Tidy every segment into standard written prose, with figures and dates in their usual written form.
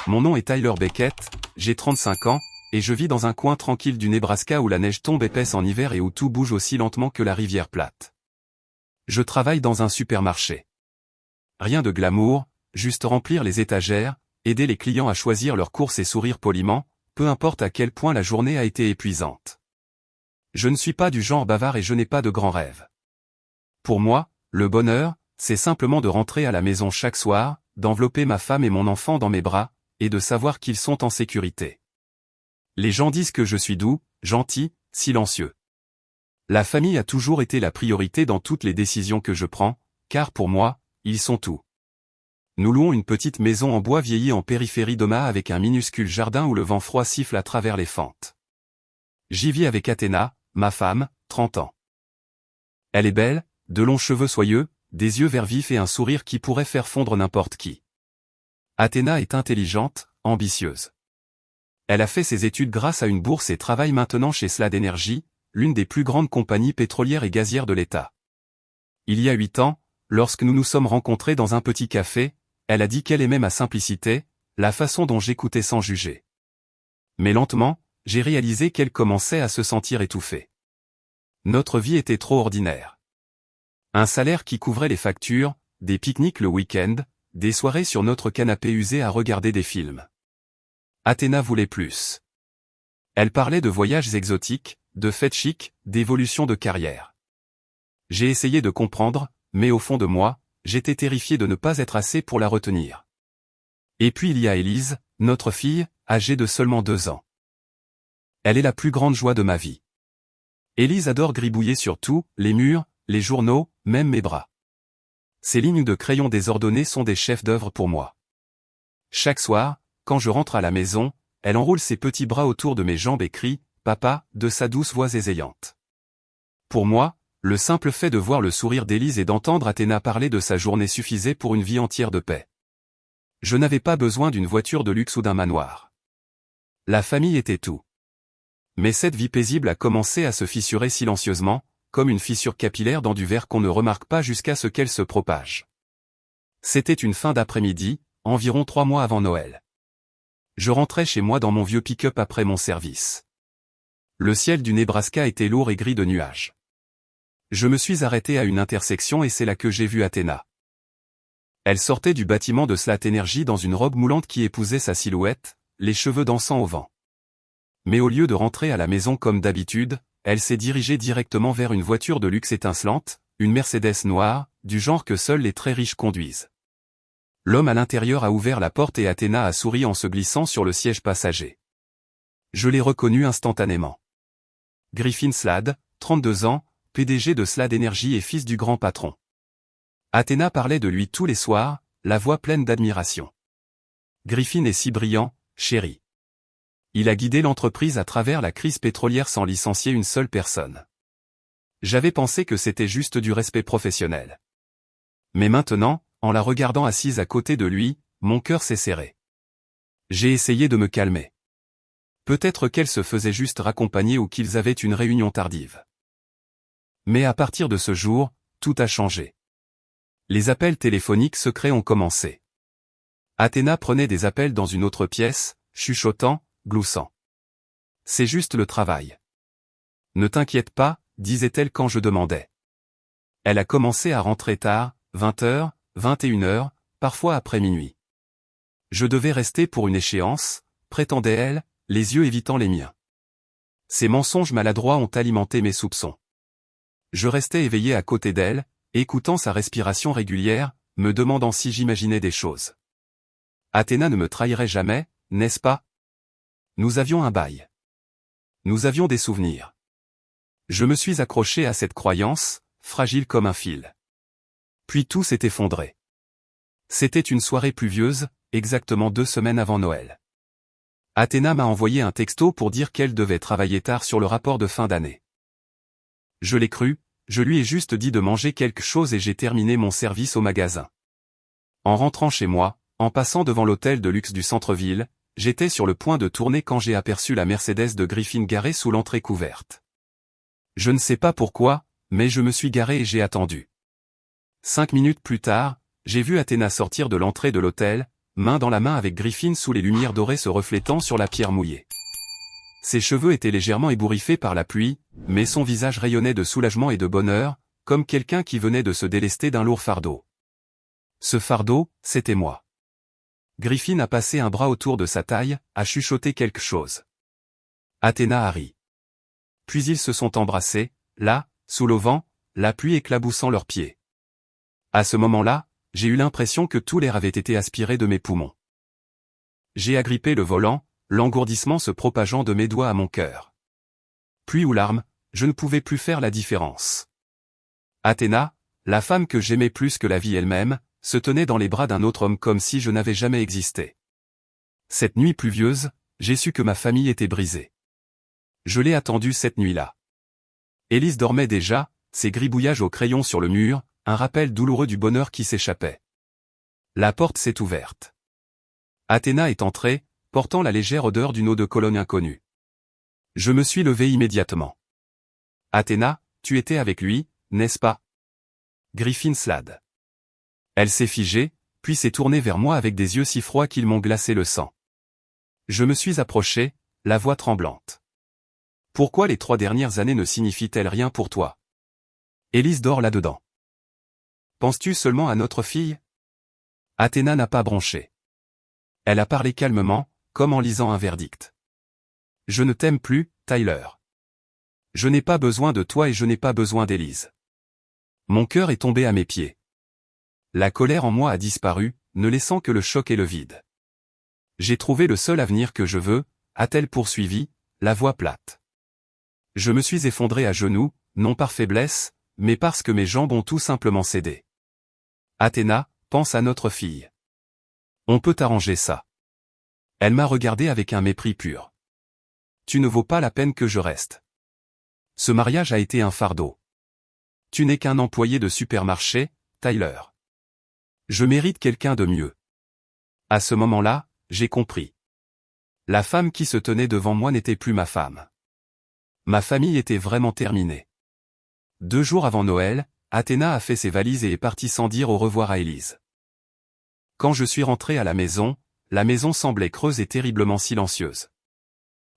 Mon nom est Tyler Beckett, j'ai 35 ans, et je vis dans un coin tranquille du Nebraska où la neige tombe épaisse en hiver et où tout bouge aussi lentement que la rivière plate. Je travaille dans un supermarché. Rien de glamour, juste remplir les étagères, aider les clients à choisir leurs courses et sourire poliment, peu importe à quel point la journée a été épuisante. Je ne suis pas du genre bavard et je n'ai pas de grands rêves. Pour moi, le bonheur, c'est simplement de rentrer à la maison chaque soir, d'envelopper ma femme et mon enfant dans mes bras, et de savoir qu'ils sont en sécurité. Les gens disent que je suis doux, gentil, silencieux. La famille a toujours été la priorité dans toutes les décisions que je prends, car pour moi, ils sont tout. Nous louons une petite maison en bois vieillie en périphérie d'Omaha avec un minuscule jardin où le vent froid siffle à travers les fentes. J'y vis avec Athéna, ma femme, 30 ans. Elle est belle, de longs cheveux soyeux, des yeux verts vifs et un sourire qui pourrait faire fondre n'importe qui. Athéna est intelligente, ambitieuse. Elle a fait ses études grâce à une bourse et travaille maintenant chez Slad Energy, l'une des plus grandes compagnies pétrolières et gazières de l'État. Il y a 8 ans, lorsque nous nous sommes rencontrés dans un petit café, elle a dit qu'elle aimait ma simplicité, la façon dont j'écoutais sans juger. Mais lentement, j'ai réalisé qu'elle commençait à se sentir étouffée. Notre vie était trop ordinaire. Un salaire qui couvrait les factures, des pique-niques le week-end, des soirées sur notre canapé usé à regarder des films. Athéna voulait plus. Elle parlait de voyages exotiques, de fêtes chics, d'évolution de carrière. J'ai essayé de comprendre, mais au fond de moi, j'étais terrifié de ne pas être assez pour la retenir. Et puis il y a Élise, notre fille, âgée de seulement 2 ans. Elle est la plus grande joie de ma vie. Élise adore gribouiller sur tout, les murs, les journaux, même mes bras. Ces lignes de crayon désordonnées sont des chefs-d'œuvre pour moi. Chaque soir, quand je rentre à la maison, elle enroule ses petits bras autour de mes jambes et crie « Papa » de sa douce voix ésayante. Pour moi, le simple fait de voir le sourire d'Élise et d'entendre Athéna parler de sa journée suffisait pour une vie entière de paix. Je n'avais pas besoin d'une voiture de luxe ou d'un manoir. La famille était tout. Mais cette vie paisible a commencé à se fissurer silencieusement, comme une fissure capillaire dans du verre qu'on ne remarque pas jusqu'à ce qu'elle se propage. C'était une fin d'après-midi, environ 3 mois avant Noël. Je rentrais chez moi dans mon vieux pick-up après mon service. Le ciel du Nebraska était lourd et gris de nuages. Je me suis arrêté à une intersection et c'est là que j'ai vu Athéna. Elle sortait du bâtiment de Slad Energy dans une robe moulante qui épousait sa silhouette, les cheveux dansant au vent. Mais au lieu de rentrer à la maison comme d'habitude, elle s'est dirigée directement vers une voiture de luxe étincelante, une Mercedes noire, du genre que seuls les très riches conduisent. L'homme à l'intérieur a ouvert la porte et Athéna a souri en se glissant sur le siège passager. Je l'ai reconnu instantanément. Griffin Slad, 32 ans, PDG de Slad Energy et fils du grand patron. Athéna parlait de lui tous les soirs, la voix pleine d'admiration. Griffin est si brillant, chérie. Il a guidé l'entreprise à travers la crise pétrolière sans licencier une seule personne. J'avais pensé que c'était juste du respect professionnel. Mais maintenant, en la regardant assise à côté de lui, mon cœur s'est serré. J'ai essayé de me calmer. Peut-être qu'elle se faisait juste raccompagner ou qu'ils avaient une réunion tardive. Mais à partir de ce jour, tout a changé. Les appels téléphoniques secrets ont commencé. Athéna prenait des appels dans une autre pièce, chuchotant, gloussant. C'est juste le travail. Ne t'inquiète pas, disait-elle quand je demandais. Elle a commencé à rentrer tard, 20h, 21h, parfois après minuit. Je devais rester pour une échéance, prétendait-elle, les yeux évitant les miens. Ces mensonges maladroits ont alimenté mes soupçons. Je restais éveillé à côté d'elle, écoutant sa respiration régulière, me demandant si j'imaginais des choses. Athéna ne me trahirait jamais, n'est-ce pas? Nous avions un bail. Nous avions des souvenirs. Je me suis accroché à cette croyance, fragile comme un fil. Puis tout s'est effondré. C'était une soirée pluvieuse, exactement 2 semaines avant Noël. Athéna m'a envoyé un texto pour dire qu'elle devait travailler tard sur le rapport de fin d'année. Je l'ai cru, je lui ai juste dit de manger quelque chose et j'ai terminé mon service au magasin. En rentrant chez moi, en passant devant l'hôtel de luxe du centre-ville, j'étais sur le point de tourner quand j'ai aperçu la Mercedes de Griffin garée sous l'entrée couverte. Je ne sais pas pourquoi, mais je me suis garé et j'ai attendu. 5 minutes plus tard, j'ai vu Athéna sortir de l'entrée de l'hôtel, main dans la main avec Griffin sous les lumières dorées se reflétant sur la pierre mouillée. Ses cheveux étaient légèrement ébouriffés par la pluie, mais son visage rayonnait de soulagement et de bonheur, comme quelqu'un qui venait de se délester d'un lourd fardeau. Ce fardeau, c'était moi. Griffin a passé un bras autour de sa taille, a chuchoté quelque chose. Athéna a ri. Puis ils se sont embrassés, là, sous l'auvent, la pluie éclaboussant leurs pieds. À ce moment-là, j'ai eu l'impression que tout l'air avait été aspiré de mes poumons. J'ai agrippé le volant, l'engourdissement se propageant de mes doigts à mon cœur. Pluie ou larmes, je ne pouvais plus faire la différence. Athéna, la femme que j'aimais plus que la vie elle-même, se tenait dans les bras d'un autre homme comme si je n'avais jamais existé. Cette nuit pluvieuse, j'ai su que ma famille était brisée. Je l'ai attendue cette nuit-là. Élise dormait déjà, ses gribouillages au crayon sur le mur, un rappel douloureux du bonheur qui s'échappait. La porte s'est ouverte. Athéna est entrée, portant la légère odeur d'une eau de Cologne inconnue. Je me suis levé immédiatement. Athéna, tu étais avec lui, n'est-ce pas? Griffin Slade. Elle s'est figée, puis s'est tournée vers moi avec des yeux si froids qu'ils m'ont glacé le sang. Je me suis approché, la voix tremblante. Pourquoi les 3 dernières années ne signifient-elles rien pour toi? Élise dort là-dedans. Penses-tu seulement à notre fille? Athéna n'a pas bronché. Elle a parlé calmement, comme en lisant un verdict. Je ne t'aime plus, Tyler. Je n'ai pas besoin de toi et je n'ai pas besoin d'Élise. Mon cœur est tombé à mes pieds. La colère en moi a disparu, ne laissant que le choc et le vide. J'ai trouvé le seul avenir que je veux, a-t-elle poursuivi, la voix plate. Je me suis effondré à genoux, non par faiblesse, mais parce que mes jambes ont tout simplement cédé. Athéna, pense à notre fille. On peut arranger ça. Elle m'a regardé avec un mépris pur. Tu ne vaux pas la peine que je reste. Ce mariage a été un fardeau. Tu n'es qu'un employé de supermarché, Tyler. Je mérite quelqu'un de mieux. À ce moment-là, j'ai compris. La femme qui se tenait devant moi n'était plus ma femme. Ma famille était vraiment terminée. 2 jours avant Noël, Athéna a fait ses valises et est partie sans dire au revoir à Élise. Quand je suis rentré à la maison semblait creuse et terriblement silencieuse.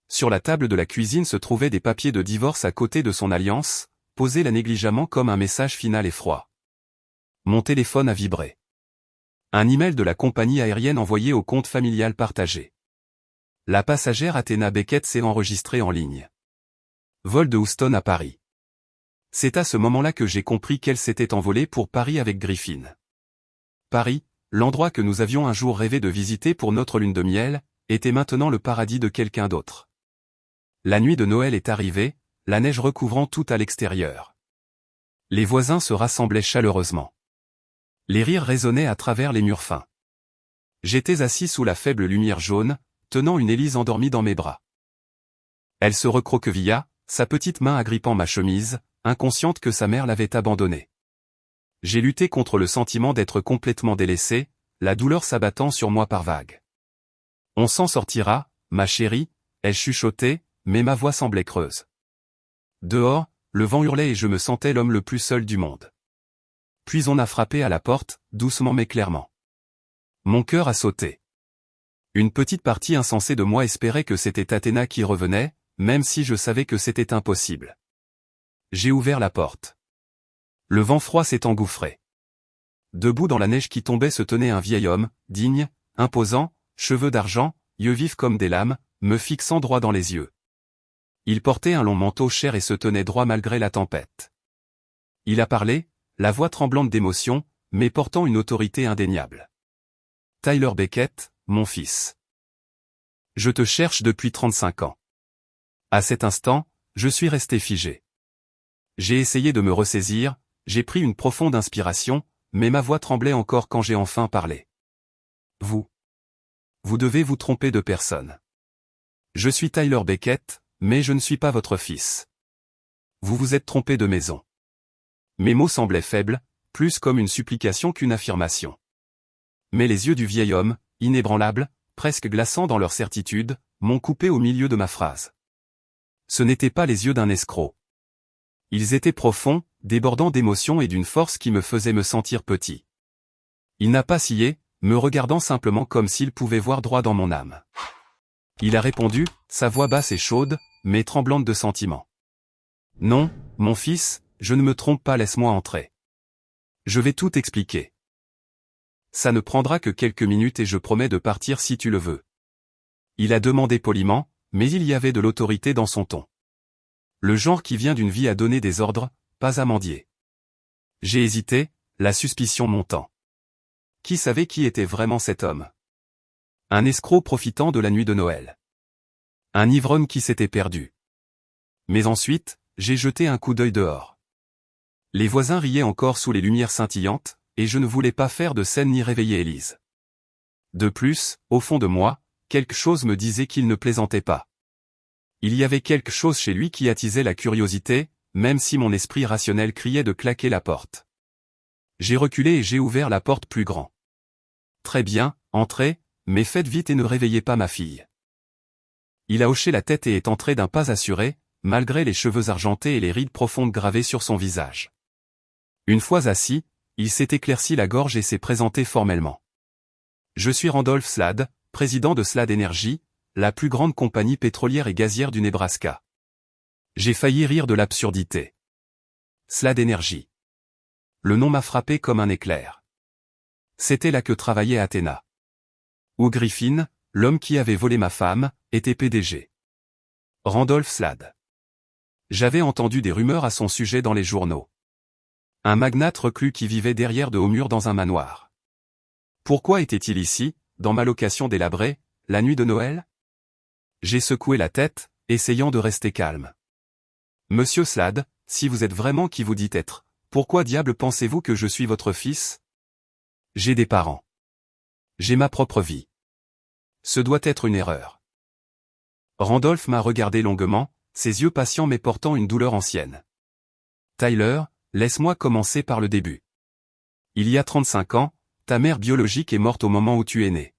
Sur la table de la cuisine se trouvaient des papiers de divorce à côté de son alliance, posés là négligemment comme un message final et froid. Mon téléphone a vibré. Un email de la compagnie aérienne envoyé au compte familial partagé. La passagère Athéna Beckett s'est enregistrée en ligne. Vol de Houston à Paris. C'est à ce moment-là que j'ai compris qu'elle s'était envolée pour Paris avec Griffin. Paris, l'endroit que nous avions un jour rêvé de visiter pour notre lune de miel, était maintenant le paradis de quelqu'un d'autre. La nuit de Noël est arrivée, la neige recouvrant tout à l'extérieur. Les voisins se rassemblaient chaleureusement. Les rires résonnaient à travers les murs fins. J'étais assis sous la faible lumière jaune, tenant une Élise endormie dans mes bras. Elle se recroquevilla, sa petite main agrippant ma chemise, inconsciente que sa mère l'avait abandonnée. J'ai lutté contre le sentiment d'être complètement délaissé, la douleur s'abattant sur moi par vagues. On s'en sortira, ma chérie, elle chuchotait, mais ma voix semblait creuse. Dehors, le vent hurlait et je me sentais l'homme le plus seul du monde. Puis on a frappé à la porte, doucement mais clairement. Mon cœur a sauté. Une petite partie insensée de moi espérait que c'était Athéna qui revenait, même si je savais que c'était impossible. J'ai ouvert la porte. Le vent froid s'est engouffré. Debout dans la neige qui tombait se tenait un vieil homme, digne, imposant, cheveux d'argent, yeux vifs comme des lames, me fixant droit dans les yeux. Il portait un long manteau cher et se tenait droit malgré la tempête. Il a parlé, la voix tremblante d'émotion, mais portant une autorité indéniable. Tyler Beckett, mon fils. Je te cherche depuis 35 ans. À cet instant, je suis resté figé. J'ai essayé de me ressaisir, j'ai pris une profonde inspiration, mais ma voix tremblait encore quand j'ai enfin parlé. Vous devez vous tromper de personne. Je suis Tyler Beckett, mais je ne suis pas votre fils. Vous vous êtes trompé de maison. Mes mots semblaient faibles, plus comme une supplication qu'une affirmation. Mais les yeux du vieil homme, inébranlables, presque glaçants dans leur certitude, m'ont coupé au milieu de ma phrase. Ce n'étaient pas les yeux d'un escroc. Ils étaient profonds, débordants d'émotion et d'une force qui me faisait me sentir petit. Il n'a pas scié, me regardant simplement comme s'il pouvait voir droit dans mon âme. Il a répondu, sa voix basse et chaude, mais tremblante de sentiment. Non, mon fils, je ne me trompe pas, laisse-moi entrer. Je vais tout expliquer. Ça ne prendra que quelques minutes et je promets de partir si tu le veux. Il a demandé poliment, mais il y avait de l'autorité dans son ton. Le genre qui vient d'une vie à donner des ordres, pas à mendier. J'ai hésité, la suspicion montant. Qui savait qui était vraiment cet homme? Un escroc profitant de la nuit de Noël. Un ivrogne qui s'était perdu. Mais ensuite, j'ai jeté un coup d'œil dehors. Les voisins riaient encore sous les lumières scintillantes, et je ne voulais pas faire de scène ni réveiller Élise. De plus, au fond de moi, quelque chose me disait qu'il ne plaisantait pas. Il y avait quelque chose chez lui qui attisait la curiosité, même si mon esprit rationnel criait de claquer la porte. J'ai reculé et j'ai ouvert la porte plus grand. Très bien, entrez, mais faites vite et ne réveillez pas ma fille. Il a hoché la tête et est entré d'un pas assuré, malgré les cheveux argentés et les rides profondes gravées sur son visage. Une fois assis, il s'est éclairci la gorge et s'est présenté formellement. Je suis Randolph Slade, président de Slade Energy, la plus grande compagnie pétrolière et gazière du Nebraska. J'ai failli rire de l'absurdité. Slade Energy. Le nom m'a frappé comme un éclair. C'était là que travaillait Athéna. Où Griffin, l'homme qui avait volé ma femme, était PDG. Randolph Slade. J'avais entendu des rumeurs à son sujet dans les journaux. Un magnate reclus qui vivait derrière de hauts murs dans un manoir. Pourquoi était-il ici, dans ma location délabrée, la nuit de Noël? J'ai secoué la tête, essayant de rester calme. Monsieur Slade, si vous êtes vraiment qui vous dites être, pourquoi diable pensez-vous que je suis votre fils? J'ai des parents. J'ai ma propre vie. Ce doit être une erreur. Randolph m'a regardé longuement, ses yeux patients mais portant une douleur ancienne. Tyler, laisse-moi commencer par le début. Il y a 35 ans, ta mère biologique est morte au moment où tu es né.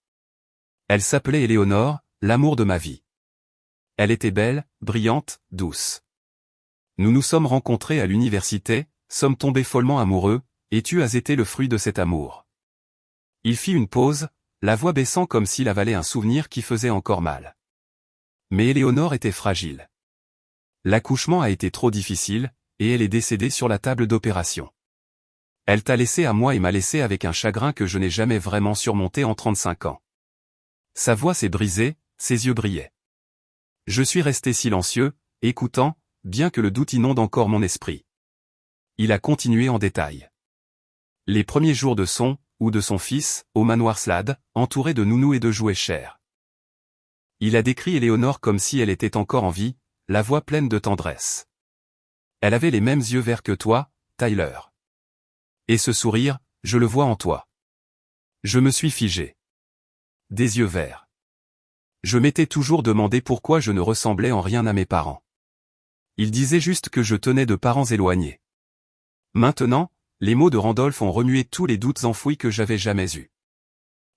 Elle s'appelait Éléonore, l'amour de ma vie. Elle était belle, brillante, douce. Nous nous sommes rencontrés à l'université, sommes tombés follement amoureux, et tu as été le fruit de cet amour. Il fit une pause, la voix baissant comme s'il avalait un souvenir qui faisait encore mal. Mais Éléonore était fragile. L'accouchement a été trop difficile, et elle est décédée sur la table d'opération. Elle t'a laissé à moi et m'a laissé avec un chagrin que je n'ai jamais vraiment surmonté en 35 ans. Sa voix s'est brisée, ses yeux brillaient. Je suis resté silencieux, écoutant, bien que le doute inonde encore mon esprit. Il a continué en détail. Les premiers jours de son, ou de son fils, au manoir Slade, entouré de nounous et de jouets chers. Il a décrit Éléonore comme si elle était encore en vie, la voix pleine de tendresse. Elle avait les mêmes yeux verts que toi, Tyler. Et ce sourire, je le vois en toi. Je me suis figé. Des yeux verts. Je m'étais toujours demandé pourquoi je ne ressemblais en rien à mes parents. Il disait juste que je tenais de parents éloignés. Maintenant, les mots de Randolph ont remué tous les doutes enfouis que j'avais jamais eus.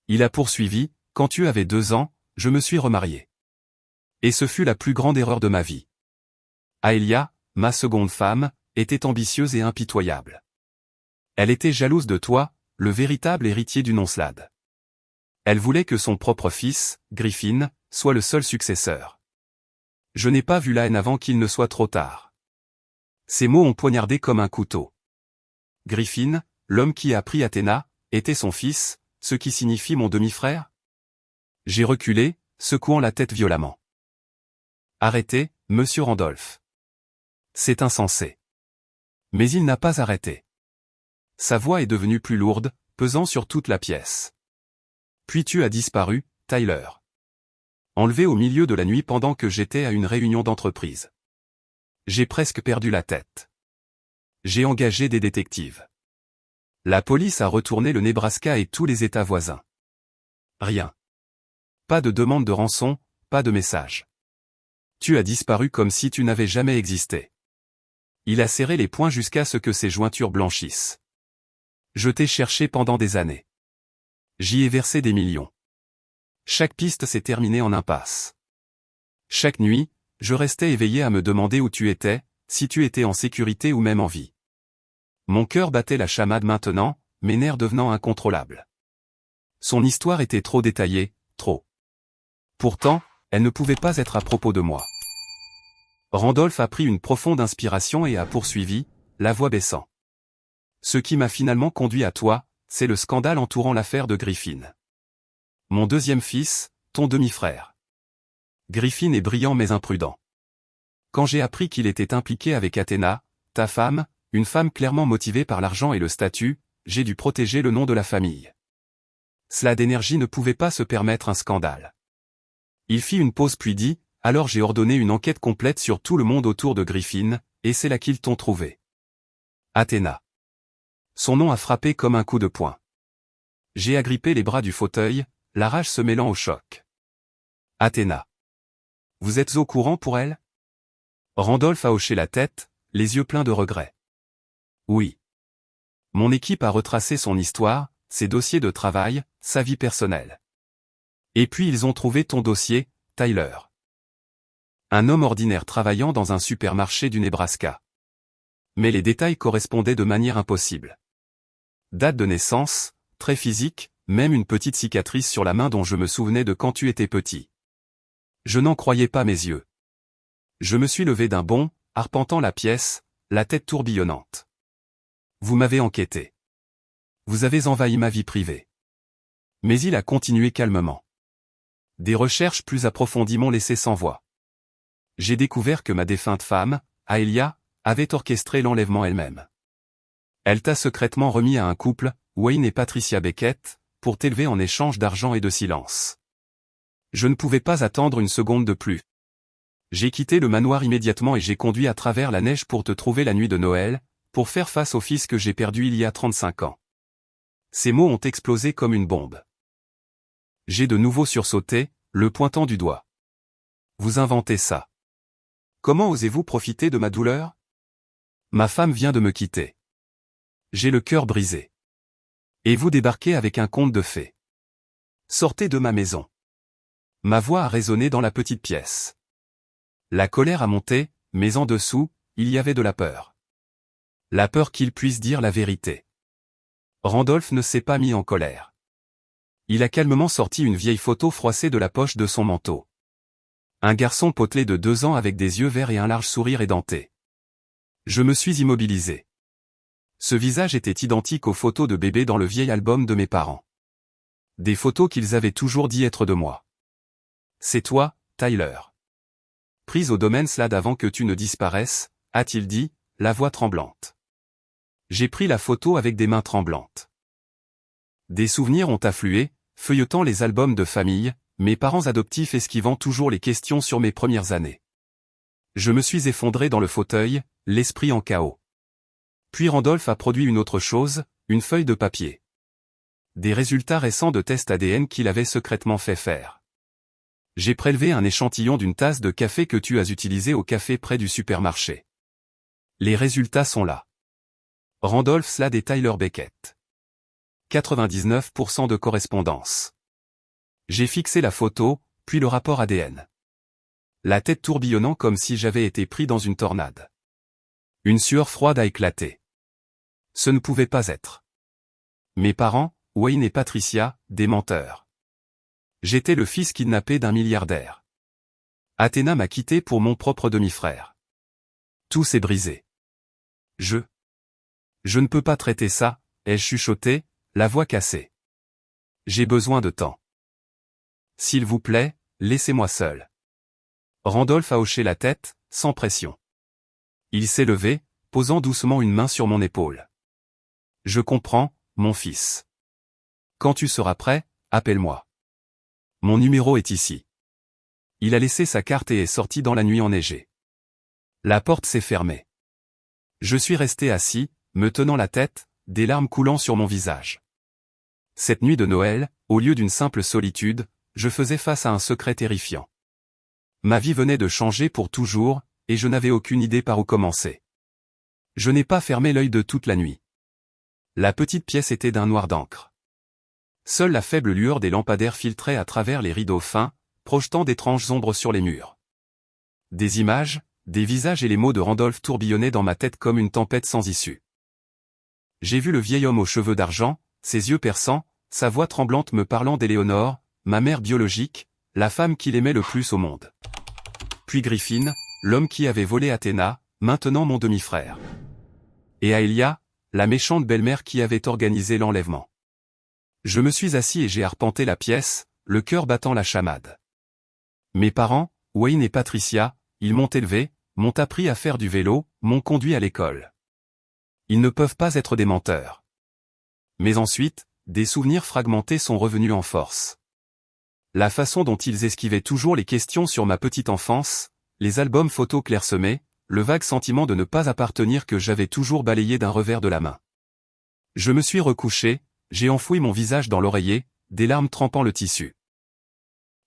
Il a poursuivi, quand tu avais 2 ans, je me suis remarié. Et ce fut la plus grande erreur de ma vie. Aelia, ma seconde femme, était ambitieuse et impitoyable. Elle était jalouse de toi, le véritable héritier du nom Slade. Elle voulait que son propre fils, Griffin, soit le seul successeur. Je n'ai pas vu la haine avant qu'il ne soit trop tard. Ces mots ont poignardé comme un couteau. Griffin, l'homme qui a pris Athéna, était son fils, ce qui signifie mon demi-frère? J'ai reculé, secouant la tête violemment. Arrêtez, monsieur Randolph. C'est insensé. Mais il n'a pas arrêté. Sa voix est devenue plus lourde, pesant sur toute la pièce. Puis tu as disparu, Tyler. Enlevé au milieu de la nuit pendant que j'étais à une réunion d'entreprise. J'ai presque perdu la tête. J'ai engagé des détectives. La police a retourné le Nebraska et tous les États voisins. Rien. Pas de demande de rançon, pas de message. Tu as disparu comme si tu n'avais jamais existé. Il a serré les poings jusqu'à ce que ses jointures blanchissent. Je t'ai cherché pendant des années. J'y ai versé des millions. Chaque piste s'est terminée en impasse. Chaque nuit, je restais éveillé à me demander où tu étais, si tu étais en sécurité ou même en vie. Mon cœur battait la chamade maintenant, mes nerfs devenant incontrôlables. Son histoire était trop détaillée, trop. Pourtant, elle ne pouvait pas être à propos de moi. Randolph a pris une profonde inspiration et a poursuivi, la voix baissant. Ce qui m'a finalement conduit à toi, c'est le scandale entourant l'affaire de Griffin. Mon deuxième fils, ton demi-frère. Griffin est brillant mais imprudent. Quand j'ai appris qu'il était impliqué avec Athéna, ta femme, une femme clairement motivée par l'argent et le statut, j'ai dû protéger le nom de la famille. Slade Energy ne pouvait pas se permettre un scandale. Il fit une pause puis dit, alors j'ai ordonné une enquête complète sur tout le monde autour de Griffin, et c'est là qu'ils t'ont trouvé. Athéna. Son nom a frappé comme un coup de poing. J'ai agrippé les bras du fauteuil, la rage se mêlant au choc. Athéna. Vous êtes au courant pour elle? Randolph a hoché la tête, les yeux pleins de regret. Oui. Mon équipe a retracé son histoire, ses dossiers de travail, sa vie personnelle. Et puis ils ont trouvé ton dossier, Tyler. Un homme ordinaire travaillant dans un supermarché du Nebraska. Mais les détails correspondaient de manière impossible. Date de naissance, trait physique, même une petite cicatrice sur la main dont je me souvenais de quand tu étais petit. Je n'en croyais pas mes yeux. Je me suis levé d'un bond, arpentant la pièce, la tête tourbillonnante. Vous m'avez enquêté. Vous avez envahi ma vie privée. Mais il a continué calmement. Des recherches plus approfondies m'ont laissé sans voix. J'ai découvert que ma défunte femme, Aelia, avait orchestré l'enlèvement elle-même. Elle t'a secrètement remis à un couple, Wayne et Patricia Beckett, pour t'élever en échange d'argent et de silence. Je ne pouvais pas attendre une seconde de plus. J'ai quitté le manoir immédiatement et j'ai conduit à travers la neige pour te trouver la nuit de Noël, pour faire face au fils que j'ai perdu il y a 35 ans. Ces mots ont explosé comme une bombe. J'ai de nouveau sursauté, le pointant du doigt. Vous inventez ça. Comment osez-vous profiter de ma douleur? Ma femme vient de me quitter. J'ai le cœur brisé. Et vous débarquez avec un conte de fées. Sortez de ma maison. Ma voix a résonné dans la petite pièce. La colère a monté, mais en dessous, il y avait de la peur. La peur qu'il puisse dire la vérité. Randolph ne s'est pas mis en colère. Il a calmement sorti une vieille photo froissée de la poche de son manteau. Un garçon potelé de 2 ans avec des yeux verts et un large sourire édenté. Je me suis immobilisé. Ce visage était identique aux photos de bébé dans le vieil album de mes parents. Des photos qu'ils avaient toujours dit être de moi. C'est toi, Tyler. Prise au domaine Slade avant que tu ne disparaisses, a-t-il dit, la voix tremblante. J'ai pris la photo avec des mains tremblantes. Des souvenirs ont afflué, feuilletant les albums de famille, mes parents adoptifs esquivant toujours les questions sur mes premières années. Je me suis effondré dans le fauteuil, l'esprit en chaos. Puis Randolph a produit une autre chose, une feuille de papier. Des résultats récents de tests ADN qu'il avait secrètement fait faire. J'ai prélevé un échantillon d'une tasse de café que tu as utilisé au café près du supermarché. Les résultats sont là. Randolph Slade et Tyler Beckett. 99% de correspondance. J'ai fixé la photo, puis le rapport ADN. La tête tourbillonnant comme si j'avais été pris dans une tornade. Une sueur froide a éclaté. Ce ne pouvait pas être. Mes parents, Wayne et Patricia, des menteurs. J'étais le fils kidnappé d'un milliardaire. Athéna m'a quitté pour mon propre demi-frère. Tout s'est brisé. Je ne peux pas traiter ça, ai-je chuchoté, la voix cassée. J'ai besoin de temps. S'il vous plaît, laissez-moi seul. Randolph a hoché la tête, sans pression. Il s'est levé, posant doucement une main sur mon épaule. Je comprends, mon fils. Quand tu seras prêt, appelle-moi. Mon numéro est ici. Il a laissé sa carte et est sorti dans la nuit enneigée. La porte s'est fermée. Je suis resté assis, me tenant la tête, des larmes coulant sur mon visage. Cette nuit de Noël, au lieu d'une simple solitude, je faisais face à un secret terrifiant. Ma vie venait de changer pour toujours, et je n'avais aucune idée par où commencer. Je n'ai pas fermé l'œil de toute la nuit. La petite pièce était d'un noir d'encre. Seule la faible lueur des lampadaires filtrait à travers les rideaux fins, projetant d'étranges ombres sur les murs. Des images, des visages et les mots de Randolph tourbillonnaient dans ma tête comme une tempête sans issue. J'ai vu le vieil homme aux cheveux d'argent, ses yeux perçants, sa voix tremblante me parlant d'Éléonore, ma mère biologique, la femme qu'il aimait le plus au monde. Puis Griffin, l'homme qui avait volé Athéna, maintenant mon demi-frère. Et Aelia, la méchante belle-mère qui avait organisé l'enlèvement. Je me suis assis et j'ai arpenté la pièce, le cœur battant la chamade. Mes parents, Wayne et Patricia, ils m'ont élevé, m'ont appris à faire du vélo, m'ont conduit à l'école. Ils ne peuvent pas être des menteurs. Mais ensuite, des souvenirs fragmentés sont revenus en force. La façon dont ils esquivaient toujours les questions sur ma petite enfance, les albums photos clairsemés, le vague sentiment de ne pas appartenir que j'avais toujours balayé d'un revers de la main. Je me suis recouché, j'ai enfoui mon visage dans l'oreiller, des larmes trempant le tissu.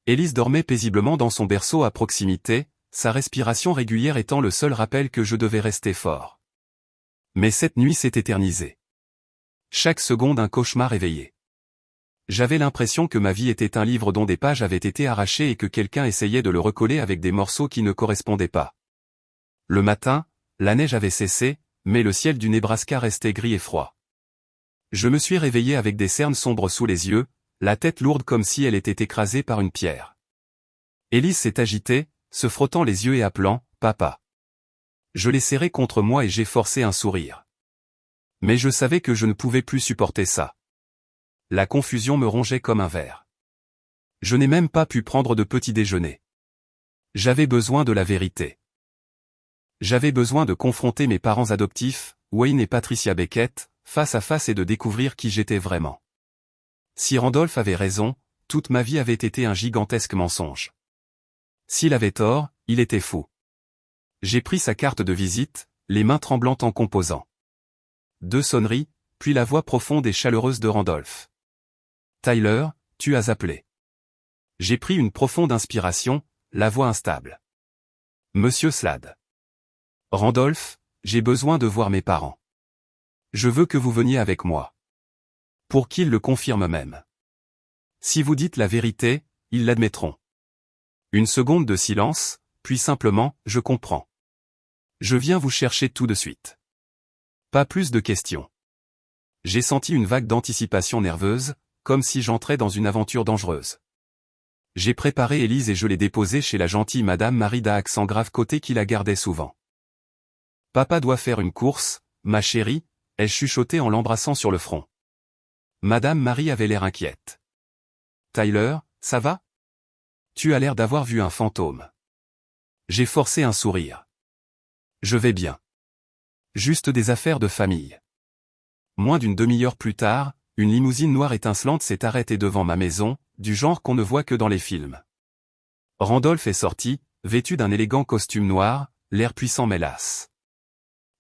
Élise dormait paisiblement dans son berceau à proximité, sa respiration régulière étant le seul rappel que je devais rester fort. Mais cette nuit s'est éternisée. Chaque seconde un cauchemar éveillé. J'avais l'impression que ma vie était un livre dont des pages avaient été arrachées et que quelqu'un essayait de le recoller avec des morceaux qui ne correspondaient pas. Le matin, la neige avait cessé, mais le ciel du Nebraska restait gris et froid. Je me suis réveillé avec des cernes sombres sous les yeux, la tête lourde comme si elle était écrasée par une pierre. Élise s'est agitée, se frottant les yeux et appelant « Papa ». Je l'ai serré contre moi et j'ai forcé un sourire. Mais je savais que je ne pouvais plus supporter ça. La confusion me rongeait comme un ver. Je n'ai même pas pu prendre de petit déjeuner. J'avais besoin de la vérité. J'avais besoin de confronter mes parents adoptifs, Wayne et Patricia Beckett, face à face et de découvrir qui j'étais vraiment. Si Randolph avait raison, toute ma vie avait été un gigantesque mensonge. S'il avait tort, il était fou. J'ai pris sa carte de visite, les mains tremblantes en composant. 2 sonneries, puis la voix profonde et chaleureuse de Randolph. « Tyler, tu as appelé. » J'ai pris une profonde inspiration, la voix instable. « Monsieur Slade. »« Randolph, j'ai besoin de voir mes parents. Je veux que vous veniez avec moi. » Pour qu'ils le confirment même. Si vous dites la vérité, ils l'admettront. Une seconde de silence, puis simplement, je comprends. Je viens vous chercher tout de suite. Pas plus de questions. J'ai senti une vague d'anticipation nerveuse, comme si j'entrais dans une aventure dangereuse. J'ai préparé Élise et je l'ai déposée chez la gentille Madame Marie d'un accent grave côté qui la gardait souvent. Papa doit faire une course, ma chérie, ai-je chuchoté en l'embrassant sur le front. Madame Marie avait l'air inquiète. Tyler, ça va? Tu as l'air d'avoir vu un fantôme. J'ai forcé un sourire. Je vais bien. Juste des affaires de famille. Moins d'une demi-heure plus tard, une limousine noire étincelante s'est arrêtée devant ma maison, du genre qu'on ne voit que dans les films. Randolph est sorti, vêtu d'un élégant costume noir, l'air puissant mais las.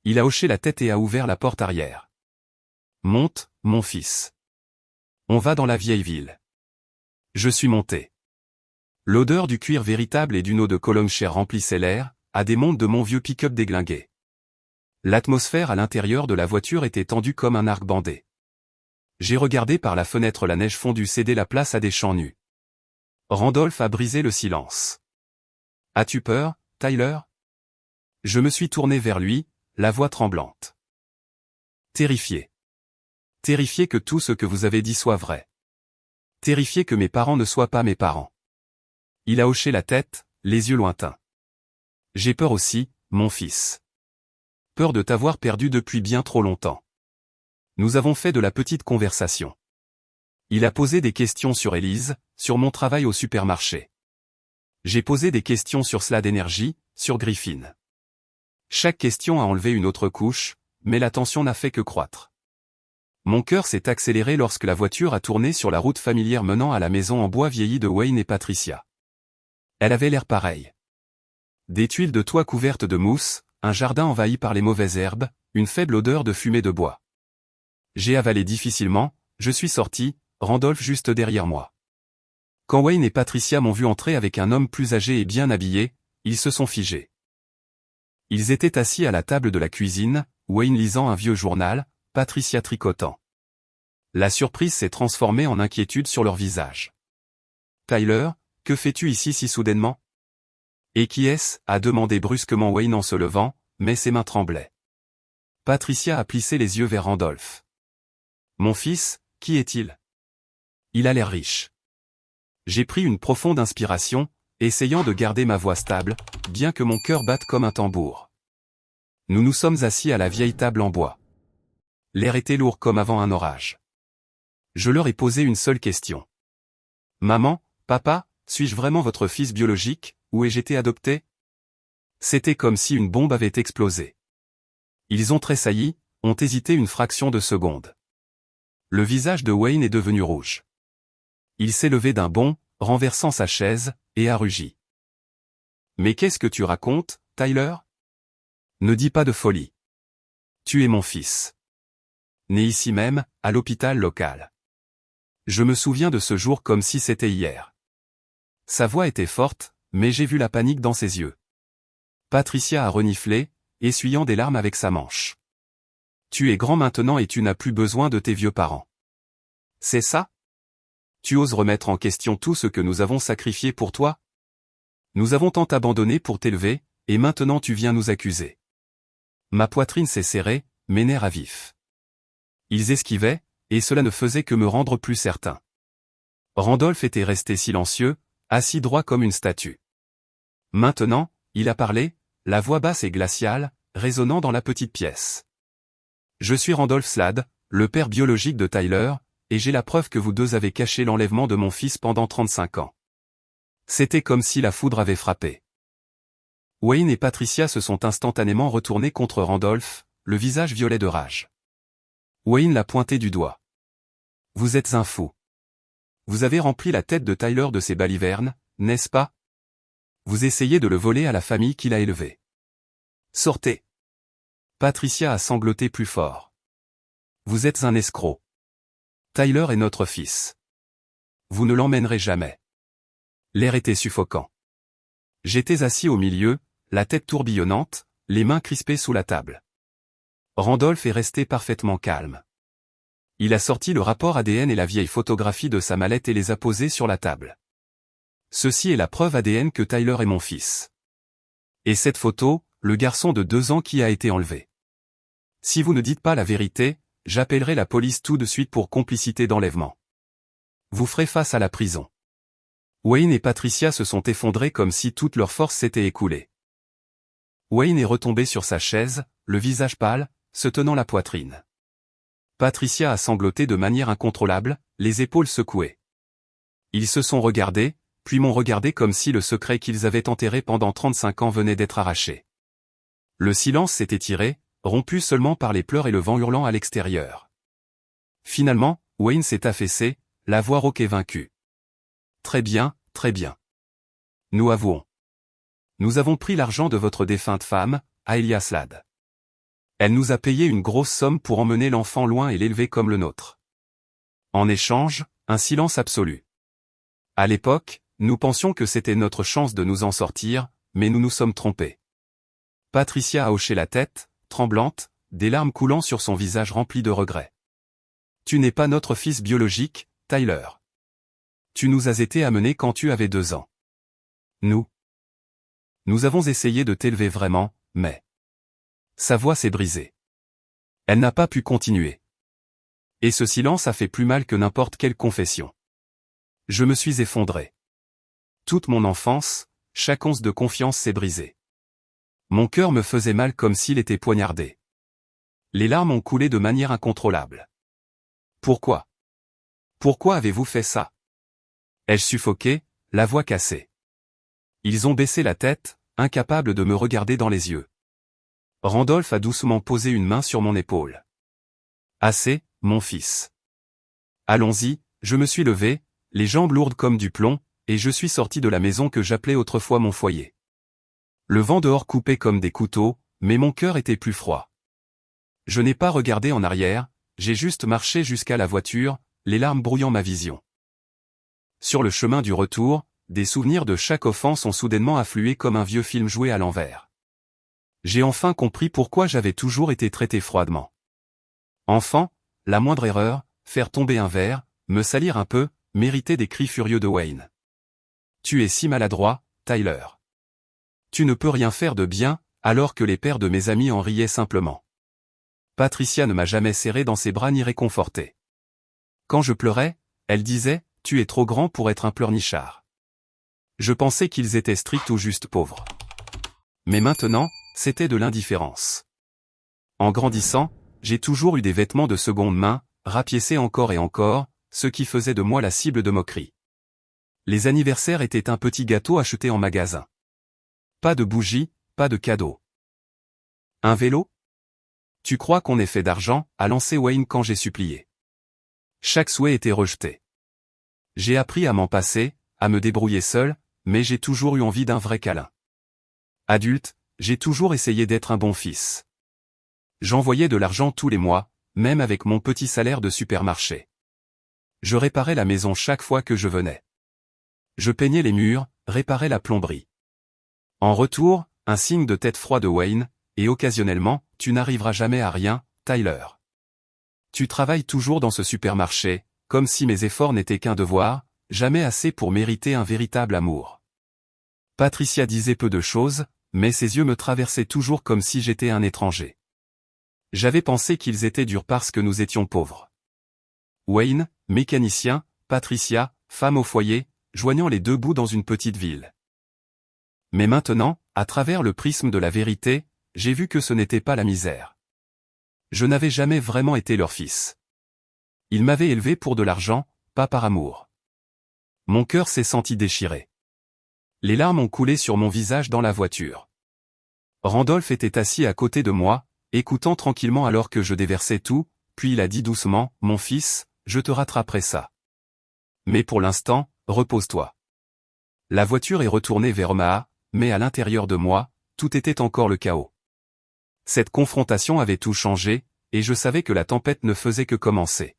Il a hoché la tête et a ouvert la porte arrière. Monte, mon fils. On va dans la vieille ville. Je suis monté. L'odeur du cuir véritable et d'une eau de Cologne chère remplissait l'air, à des montes de mon vieux pick-up déglingué. L'atmosphère à l'intérieur de la voiture était tendue comme un arc bandé. J'ai regardé par la fenêtre la neige fondue céder la place à des champs nus. Randolph a brisé le silence. « As-tu peur, Tyler ?» Je me suis tourné vers lui, la voix tremblante. Terrifié. Terrifié que tout ce que vous avez dit soit vrai. Terrifié que mes parents ne soient pas mes parents. Il a hoché la tête, les yeux lointains. J'ai peur aussi, mon fils. Peur de t'avoir perdu depuis bien trop longtemps. Nous avons fait de la petite conversation. Il a posé des questions sur Élise, sur mon travail au supermarché. J'ai posé des questions sur Slade Energy, sur Griffin. Chaque question a enlevé une autre couche, mais la tension n'a fait que croître. Mon cœur s'est accéléré lorsque la voiture a tourné sur la route familière menant à la maison en bois vieilli de Wayne et Patricia. Elle avait l'air pareille. Des tuiles de toit couvertes de mousse, un jardin envahi par les mauvaises herbes, une faible odeur de fumée de bois. J'ai avalé difficilement, je suis sorti, Randolph juste derrière moi. Quand Wayne et Patricia m'ont vu entrer avec un homme plus âgé et bien habillé, ils se sont figés. Ils étaient assis à la table de la cuisine, Wayne lisant un vieux journal, Patricia tricotant. La surprise s'est transformée en inquiétude sur leur visage. « Tyler, que fais-tu ici si soudainement ?»« Et qui est-ce » a demandé brusquement Wayne en se levant, mais ses mains tremblaient. Patricia a plissé les yeux vers Randolph. « Mon fils, qui est-il » Il a l'air riche. J'ai pris une profonde inspiration, essayant de garder ma voix stable, bien que mon cœur batte comme un tambour. Nous nous sommes assis à la vieille table en bois. L'air était lourd comme avant un orage. Je leur ai posé une seule question. Maman, papa, suis-je vraiment votre fils biologique, ou ai-je été adopté? C'était comme si une bombe avait explosé. Ils ont tressailli, ont hésité une fraction de seconde. Le visage de Wayne est devenu rouge. Il s'est levé d'un bond, renversant sa chaise, et a rugi. Mais qu'est-ce que tu racontes, Tyler? Ne dis pas de folie. Tu es mon fils. Né ici même, à l'hôpital local. Je me souviens de ce jour comme si c'était hier. Sa voix était forte, mais j'ai vu la panique dans ses yeux. Patricia a reniflé, essuyant des larmes avec sa manche. Tu es grand maintenant et tu n'as plus besoin de tes vieux parents. C'est ça? Tu oses remettre en question tout ce que nous avons sacrifié pour toi? Nous avons tant abandonné pour t'élever, et maintenant tu viens nous accuser. Ma poitrine s'est serrée, mes nerfs à vif. Ils esquivaient, et cela ne faisait que me rendre plus certain. Randolph était resté silencieux, assis droit comme une statue. Maintenant, il a parlé, la voix basse et glaciale, résonnant dans la petite pièce. Je suis Randolph Slade, le père biologique de Tyler, et j'ai la preuve que vous deux avez caché l'enlèvement de mon fils pendant 35 ans. C'était comme si la foudre avait frappé. Wayne et Patricia se sont instantanément retournés contre Randolph, le visage violet de rage. Wayne l'a pointé du doigt. Vous êtes un fou. Vous avez rempli la tête de Tyler de ses balivernes, n'est-ce pas? Vous essayez de le voler à la famille qu'il a élevée. Sortez. Patricia a sangloté plus fort. Vous êtes un escroc. Tyler est notre fils. Vous ne l'emmènerez jamais. L'air était suffocant. J'étais assis au milieu, la tête tourbillonnante, les mains crispées sous la table. Randolph est resté parfaitement calme. Il a sorti le rapport ADN et la vieille photographie de sa mallette et les a posés sur la table. Ceci est la preuve ADN que Tyler est mon fils. Et cette photo, le garçon de 2 ans qui a été enlevé. Si vous ne dites pas la vérité, j'appellerai la police tout de suite pour complicité d'enlèvement. Vous ferez face à la prison. Wayne et Patricia se sont effondrés comme si toute leur force s'était écoulée. Wayne est retombé sur sa chaise, le visage pâle, se tenant la poitrine. Patricia a sangloté de manière incontrôlable, les épaules secouées. Ils se sont regardés, puis m'ont regardé comme si le secret qu'ils avaient enterré pendant 35 ans venait d'être arraché. Le silence s'est étiré, rompu seulement par les pleurs et le vent hurlant à l'extérieur. Finalement, Wayne s'est affaissé, la voix rauque et vaincue. Très bien, très bien. Nous avouons. Nous avons pris l'argent de votre défunte femme, Aelia Slade. Elle nous a payé une grosse somme pour emmener l'enfant loin et l'élever comme le nôtre. En échange, un silence absolu. À l'époque, nous pensions que c'était notre chance de nous en sortir, mais nous nous sommes trompés. Patricia a hoché la tête, tremblante, des larmes coulant sur son visage rempli de regrets. Tu n'es pas notre fils biologique, Tyler. Tu nous as été amené quand tu avais 2 ans. Nous avons essayé de t'élever vraiment, mais... Sa voix s'est brisée. Elle n'a pas pu continuer. Et ce silence a fait plus mal que n'importe quelle confession. Je me suis effondré. Toute mon enfance, chaque once de confiance s'est brisée. Mon cœur me faisait mal comme s'il était poignardé. Les larmes ont coulé de manière incontrôlable. Pourquoi? Pourquoi avez-vous fait ça? Ai-je suffoqué, la voix cassée? Ils ont baissé la tête, incapables de me regarder dans les yeux. Randolph a doucement posé une main sur mon épaule. Assez, mon fils. Allons-y, je me suis levé, les jambes lourdes comme du plomb, et je suis sorti de la maison que j'appelais autrefois mon foyer. Le vent dehors coupait comme des couteaux, mais mon cœur était plus froid. Je n'ai pas regardé en arrière, j'ai juste marché jusqu'à la voiture, les larmes brouillant ma vision. Sur le chemin du retour, des souvenirs de chaque offense ont soudainement afflué comme un vieux film joué à l'envers. J'ai enfin compris pourquoi j'avais toujours été traité froidement. Enfant, la moindre erreur, faire tomber un verre, me salir un peu, méritait des cris furieux de Wayne. Tu es si maladroit, Tyler. Tu ne peux rien faire de bien, alors que les pères de mes amis en riaient simplement. Patricia ne m'a jamais serré dans ses bras ni réconforté. Quand je pleurais, Elle disait, tu es trop grand pour être un pleurnichard. Je pensais qu'ils étaient stricts ou juste pauvres. Mais maintenant, c'était de l'indifférence. En grandissant, j'ai toujours eu des vêtements de seconde main, rapiécés encore et encore, ce qui faisait de moi la cible de moqueries. Les anniversaires étaient un petit gâteau acheté en magasin. Pas de bougies, pas de cadeaux. Un vélo? Tu crois qu'on est fait d'argent, a lancé Wayne quand j'ai supplié. Chaque souhait était rejeté. J'ai appris à m'en passer, à me débrouiller seul, mais j'ai toujours eu envie d'un vrai câlin. Adulte, j'ai toujours essayé d'être un bon fils. J'envoyais de l'argent tous les mois, même avec mon petit salaire de supermarché. Je réparais la maison chaque fois que je venais. Je peignais les murs, réparais la plomberie. En retour, un signe de tête froide de Wayne, et occasionnellement, tu n'arriveras jamais à rien, Tyler. Tu travailles toujours dans ce supermarché, comme si mes efforts n'étaient qu'un devoir, jamais assez pour mériter un véritable amour. Patricia disait peu de choses, mais ses yeux me traversaient toujours comme si j'étais un étranger. J'avais pensé qu'ils étaient durs parce que nous étions pauvres. Wayne, mécanicien, Patricia, femme au foyer, joignant les deux bouts dans une petite ville. Mais maintenant, à travers le prisme de la vérité, j'ai vu que ce n'était pas la misère. Je n'avais jamais vraiment été leur fils. Ils m'avaient élevé pour de l'argent, pas par amour. Mon cœur s'est senti déchiré. Les larmes ont coulé sur mon visage dans la voiture. Randolph était assis à côté de moi, écoutant tranquillement alors que je déversais tout, puis il a dit doucement, « Mon fils, je te rattraperai ça. Mais pour l'instant, repose-toi. » La voiture est retournée vers Omaha, mais à l'intérieur de moi, tout était encore le chaos. Cette confrontation avait tout changé, et je savais que la tempête ne faisait que commencer.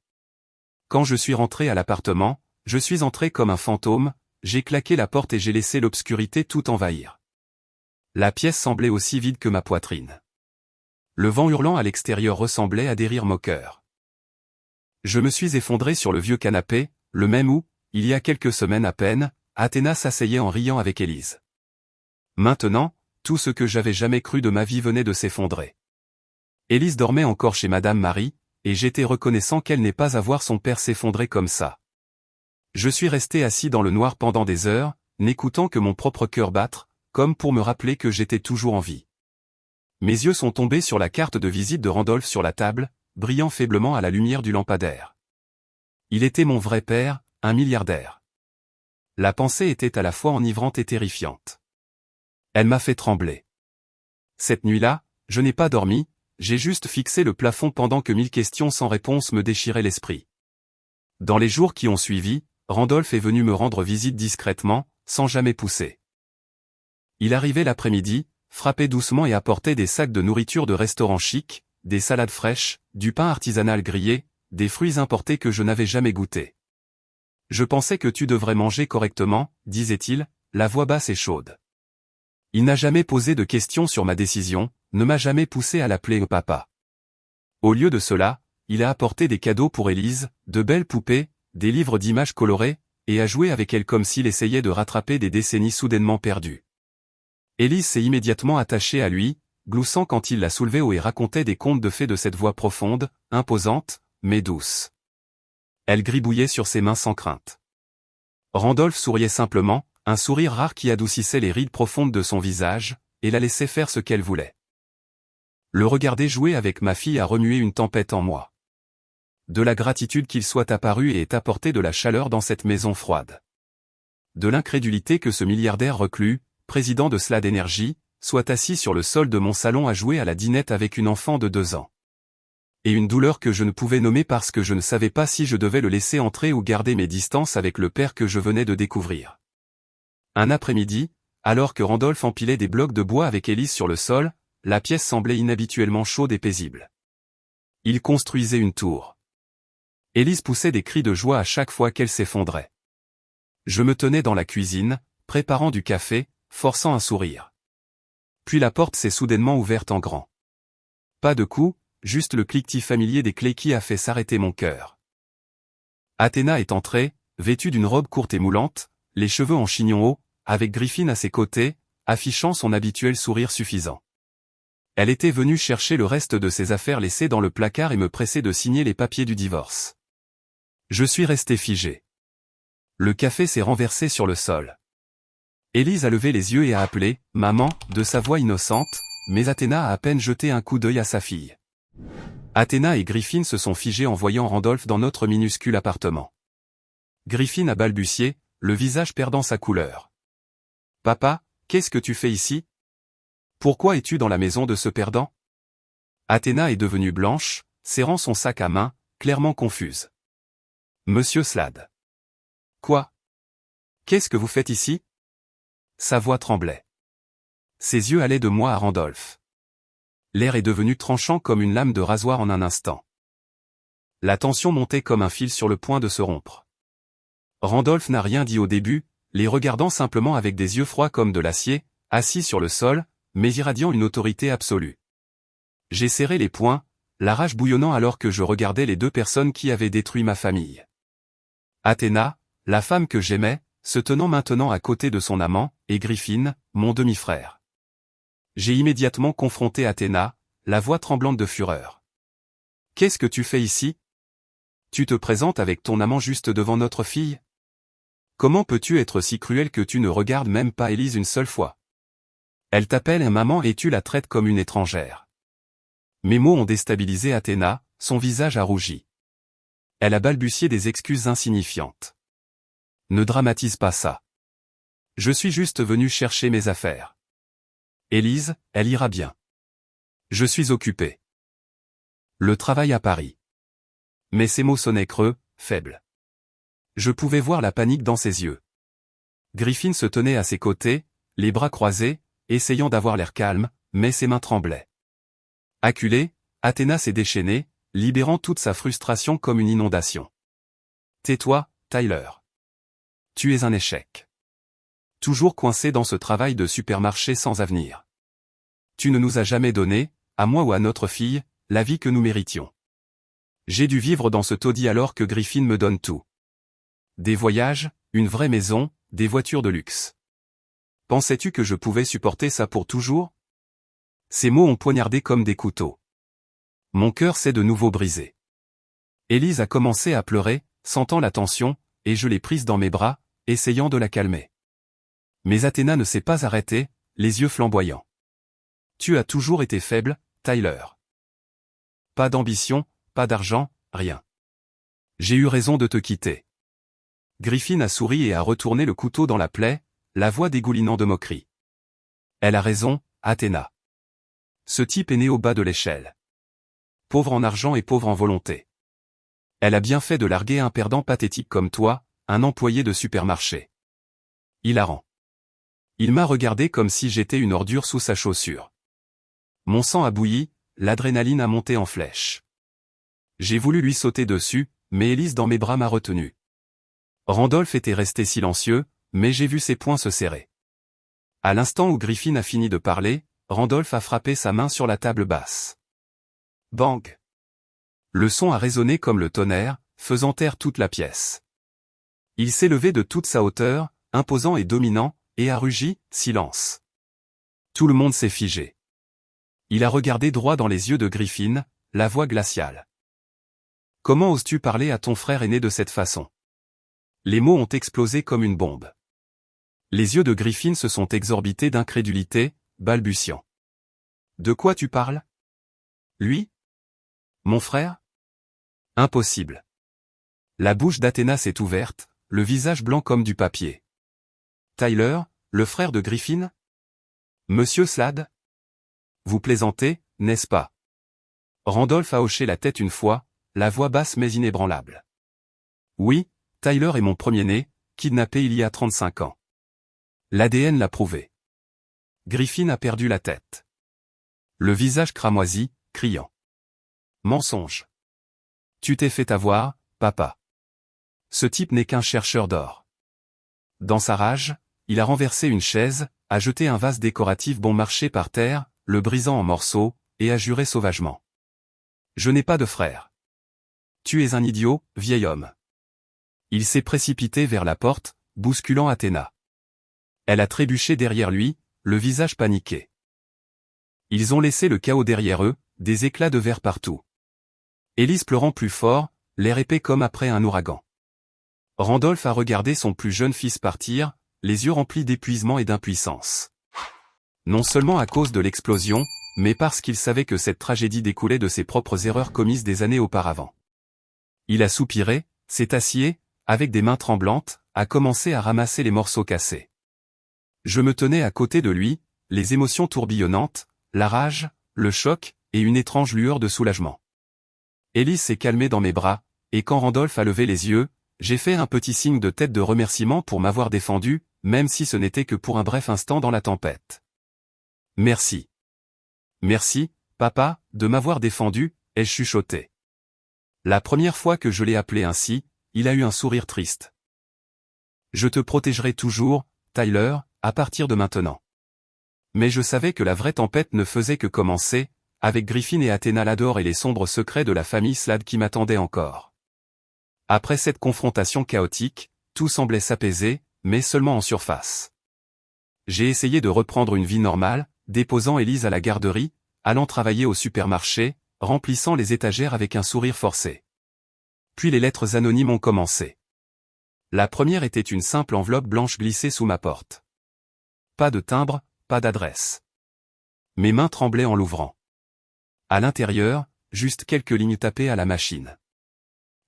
Quand je suis rentré à l'appartement, je suis entré comme un fantôme, j'ai claqué la porte et j'ai laissé l'obscurité tout envahir. La pièce semblait aussi vide que ma poitrine. Le vent hurlant à l'extérieur ressemblait à des rires moqueurs. Je me suis effondré sur le vieux canapé, le même où, il y a quelques semaines à peine, Athéna s'asseyait en riant avec Élise. Maintenant, tout ce que j'avais jamais cru de ma vie venait de s'effondrer. Élise dormait encore chez Madame Marie, et j'étais reconnaissant qu'elle n'ait pas à voir son père s'effondrer comme ça. Je suis resté assis dans le noir pendant des heures, n'écoutant que mon propre cœur battre, comme pour me rappeler que j'étais toujours en vie. Mes yeux sont tombés sur la carte de visite de Randolph sur la table, brillant faiblement à la lumière du lampadaire. Il était mon vrai père, un milliardaire. La pensée était à la fois enivrante et terrifiante. Elle m'a fait trembler. Cette nuit-là, je n'ai pas dormi, j'ai juste fixé le plafond pendant que 1000 questions sans réponse me déchiraient l'esprit. Dans les jours qui ont suivi, Randolph est venu me rendre visite discrètement, sans jamais pousser. Il arrivait l'après-midi, frappait doucement et apportait des sacs de nourriture de restaurants chics, des salades fraîches, du pain artisanal grillé, des fruits importés que je n'avais jamais goûtés. « Je pensais que tu devrais manger correctement, » disait-il, la voix basse et chaude. Il n'a jamais posé de questions sur ma décision, ne m'a jamais poussé à l'appeler papa. Au lieu de cela, il a apporté des cadeaux pour Élise, de belles poupées, des livres d'images colorées, et a joué avec elle comme s'il essayait de rattraper des décennies soudainement perdues. Élise s'est immédiatement attachée à lui, gloussant quand il la soulevait haut et racontait des contes de fées de cette voix profonde, imposante, mais douce. Elle gribouillait sur ses mains sans crainte. Randolph souriait simplement, un sourire rare qui adoucissait les rides profondes de son visage, et la laissait faire ce qu'elle voulait. Le regarder jouer avec ma fille a remué une tempête en moi. De la gratitude qu'il soit apparu et ait apporté de la chaleur dans cette maison froide. De l'incrédulité que ce milliardaire reclus, président de Slad Energy, soit assis sur le sol de mon salon à jouer à la dinette avec une enfant de 2 ans. Et une douleur que je ne pouvais nommer parce que je ne savais pas si je devais le laisser entrer ou garder mes distances avec le père que je venais de découvrir. Un après-midi, alors que Randolph empilait des blocs de bois avec Élise sur le sol, la pièce semblait inhabituellement chaude et paisible. Il construisait une tour. Élise poussait des cris de joie à chaque fois qu'elle s'effondrait. Je me tenais dans la cuisine, préparant du café, forçant un sourire. Puis la porte s'est soudainement ouverte en grand. Pas de coup, juste le cliquetis familier des clés qui a fait s'arrêter mon cœur. Athéna est entrée, vêtue d'une robe courte et moulante, les cheveux en chignon haut, avec Griffin à ses côtés, affichant son habituel sourire suffisant. Elle était venue chercher le reste de ses affaires laissées dans le placard et me presser de signer les papiers du divorce. Je suis resté figé. Le café s'est renversé sur le sol. Élise a levé les yeux et a appelé « Maman » de sa voix innocente, mais Athéna a à peine jeté un coup d'œil à sa fille. Athéna et Griffin se sont figés en voyant Randolph dans notre minuscule appartement. Griffin a balbutié, le visage perdant sa couleur. « Papa, qu'est-ce que tu fais ici? Pourquoi es-tu dans la maison de ce perdant ?» Athéna est devenue blanche, serrant son sac à main, clairement confuse. « Monsieur Slade. »« Quoi? Qu'est-ce que vous faites ici ?» Sa voix tremblait. Ses yeux allaient de moi à Randolph. L'air est devenu tranchant comme une lame de rasoir en un instant. La tension montait comme un fil sur le point de se rompre. Randolph n'a rien dit au début, les regardant simplement avec des yeux froids comme de l'acier, assis sur le sol, mais irradiant une autorité absolue. J'ai serré les poings, la rage bouillonnant alors que je regardais les deux personnes qui avaient détruit ma famille. Athéna, la femme que j'aimais, se tenant maintenant à côté de son amant, et Griffin, mon demi-frère. J'ai immédiatement confronté Athéna, la voix tremblante de fureur. « Qu'est-ce que tu fais ici? Tu te présentes avec ton amant juste devant notre fille? Comment peux-tu être si cruel que tu ne regardes même pas Élise une seule fois? Elle t'appelle maman et tu la traites comme une étrangère. » Mes mots ont déstabilisé Athéna, son visage a rougi. Elle a balbutié des excuses insignifiantes. Ne dramatise pas ça. Je suis juste venu chercher mes affaires. Élise, elle ira bien. Je suis occupé. Le travail à Paris. Mais ces mots sonnaient creux, faibles. Je pouvais voir la panique dans ses yeux. Griffin se tenait à ses côtés, les bras croisés, essayant d'avoir l'air calme, mais ses mains tremblaient. Acculée, Athéna s'est déchaînée, libérant toute sa frustration comme une inondation. « Tais-toi, Tyler. Tu es un échec. Toujours coincé dans ce travail de supermarché sans avenir. Tu ne nous as jamais donné, à moi ou à notre fille, la vie que nous méritions. J'ai dû vivre dans ce taudis alors que Griffin me donne tout. Des voyages, une vraie maison, des voitures de luxe. Pensais-tu que je pouvais supporter ça pour toujours? » Ces mots ont poignardé comme des couteaux. Mon cœur s'est de nouveau brisé. Élise a commencé à pleurer, sentant la tension, et je l'ai prise dans mes bras, essayant de la calmer. Mais Athéna ne s'est pas arrêtée, les yeux flamboyants. « Tu as toujours été faible, Tyler. Pas d'ambition, pas d'argent, rien. J'ai eu raison de te quitter. » Griffin a souri et a retourné le couteau dans la plaie, la voix dégoulinant de moquerie. « Elle a raison, Athéna. Ce type est né au bas de l'échelle. Pauvre en argent et pauvre en volonté. Elle a bien fait de larguer un perdant pathétique comme toi, un employé de supermarché. » Hilarant. Il m'a regardé comme si j'étais une ordure sous sa chaussure. Mon sang a bouilli, l'adrénaline a monté en flèche. J'ai voulu lui sauter dessus, mais Élise dans mes bras m'a retenu. Randolph était resté silencieux, mais j'ai vu ses poings se serrer. À l'instant où Griffin a fini de parler, Randolph a frappé sa main sur la table basse. Bang! Le son a résonné comme le tonnerre, faisant taire toute la pièce. Il s'est levé de toute sa hauteur, imposant et dominant, et a rugi, silence. Tout le monde s'est figé. Il a regardé droit dans les yeux de Griffin, la voix glaciale. Comment oses-tu parler à ton frère aîné de cette façon? Les mots ont explosé comme une bombe. Les yeux de Griffin se sont exorbités d'incrédulité, balbutiant. De quoi tu parles? Lui? Mon frère? Impossible. La bouche d'Athéna s'est ouverte, le visage blanc comme du papier. Tyler, le frère de Griffin? Monsieur Slade? Vous plaisantez, n'est-ce pas? Randolph a hoché la tête une fois, la voix basse mais inébranlable. Oui, Tyler est mon premier-né, kidnappé il y a 35 ans. L'ADN l'a prouvé. Griffin a perdu la tête. Le visage cramoisi, criant. Mensonge. Tu t'es fait avoir, papa. Ce type n'est qu'un chercheur d'or. Dans sa rage, il a renversé une chaise, a jeté un vase décoratif bon marché par terre, le brisant en morceaux, et a juré sauvagement. Je n'ai pas de frère. Tu es un idiot, vieil homme. Il s'est précipité vers la porte, bousculant Athéna. Elle a trébuché derrière lui, le visage paniqué. Ils ont laissé le chaos derrière eux, des éclats de verre partout. Élise pleurant plus fort, l'air épais comme après un ouragan. Randolph a regardé son plus jeune fils partir, les yeux remplis d'épuisement et d'impuissance. Non seulement à cause de l'explosion, mais parce qu'il savait que cette tragédie découlait de ses propres erreurs commises des années auparavant. Il a soupiré, s'est assis, avec des mains tremblantes, a commencé à ramasser les morceaux cassés. Je me tenais à côté de lui, les émotions tourbillonnantes, la rage, le choc, et une étrange lueur de soulagement. Elise s'est calmée dans mes bras, et quand Randolph a levé les yeux, j'ai fait un petit signe de tête de remerciement pour m'avoir défendu, même si ce n'était que pour un bref instant dans la tempête. Merci. Merci, papa, de m'avoir défendu, ai-je chuchoté. La première fois que je l'ai appelé ainsi, il a eu un sourire triste. Je te protégerai toujours, Tyler, à partir de maintenant. Mais je savais que la vraie tempête ne faisait que commencer, avec Griffin et Athéna Lador et les sombres secrets de la famille Slade qui m'attendaient encore. Après cette confrontation chaotique, tout semblait s'apaiser, mais seulement en surface. J'ai essayé de reprendre une vie normale, déposant Elise à la garderie, allant travailler au supermarché, remplissant les étagères avec un sourire forcé. Puis les lettres anonymes ont commencé. La première était une simple enveloppe blanche glissée sous ma porte. Pas de timbre, pas d'adresse. Mes mains tremblaient en l'ouvrant. À l'intérieur, juste quelques lignes tapées à la machine.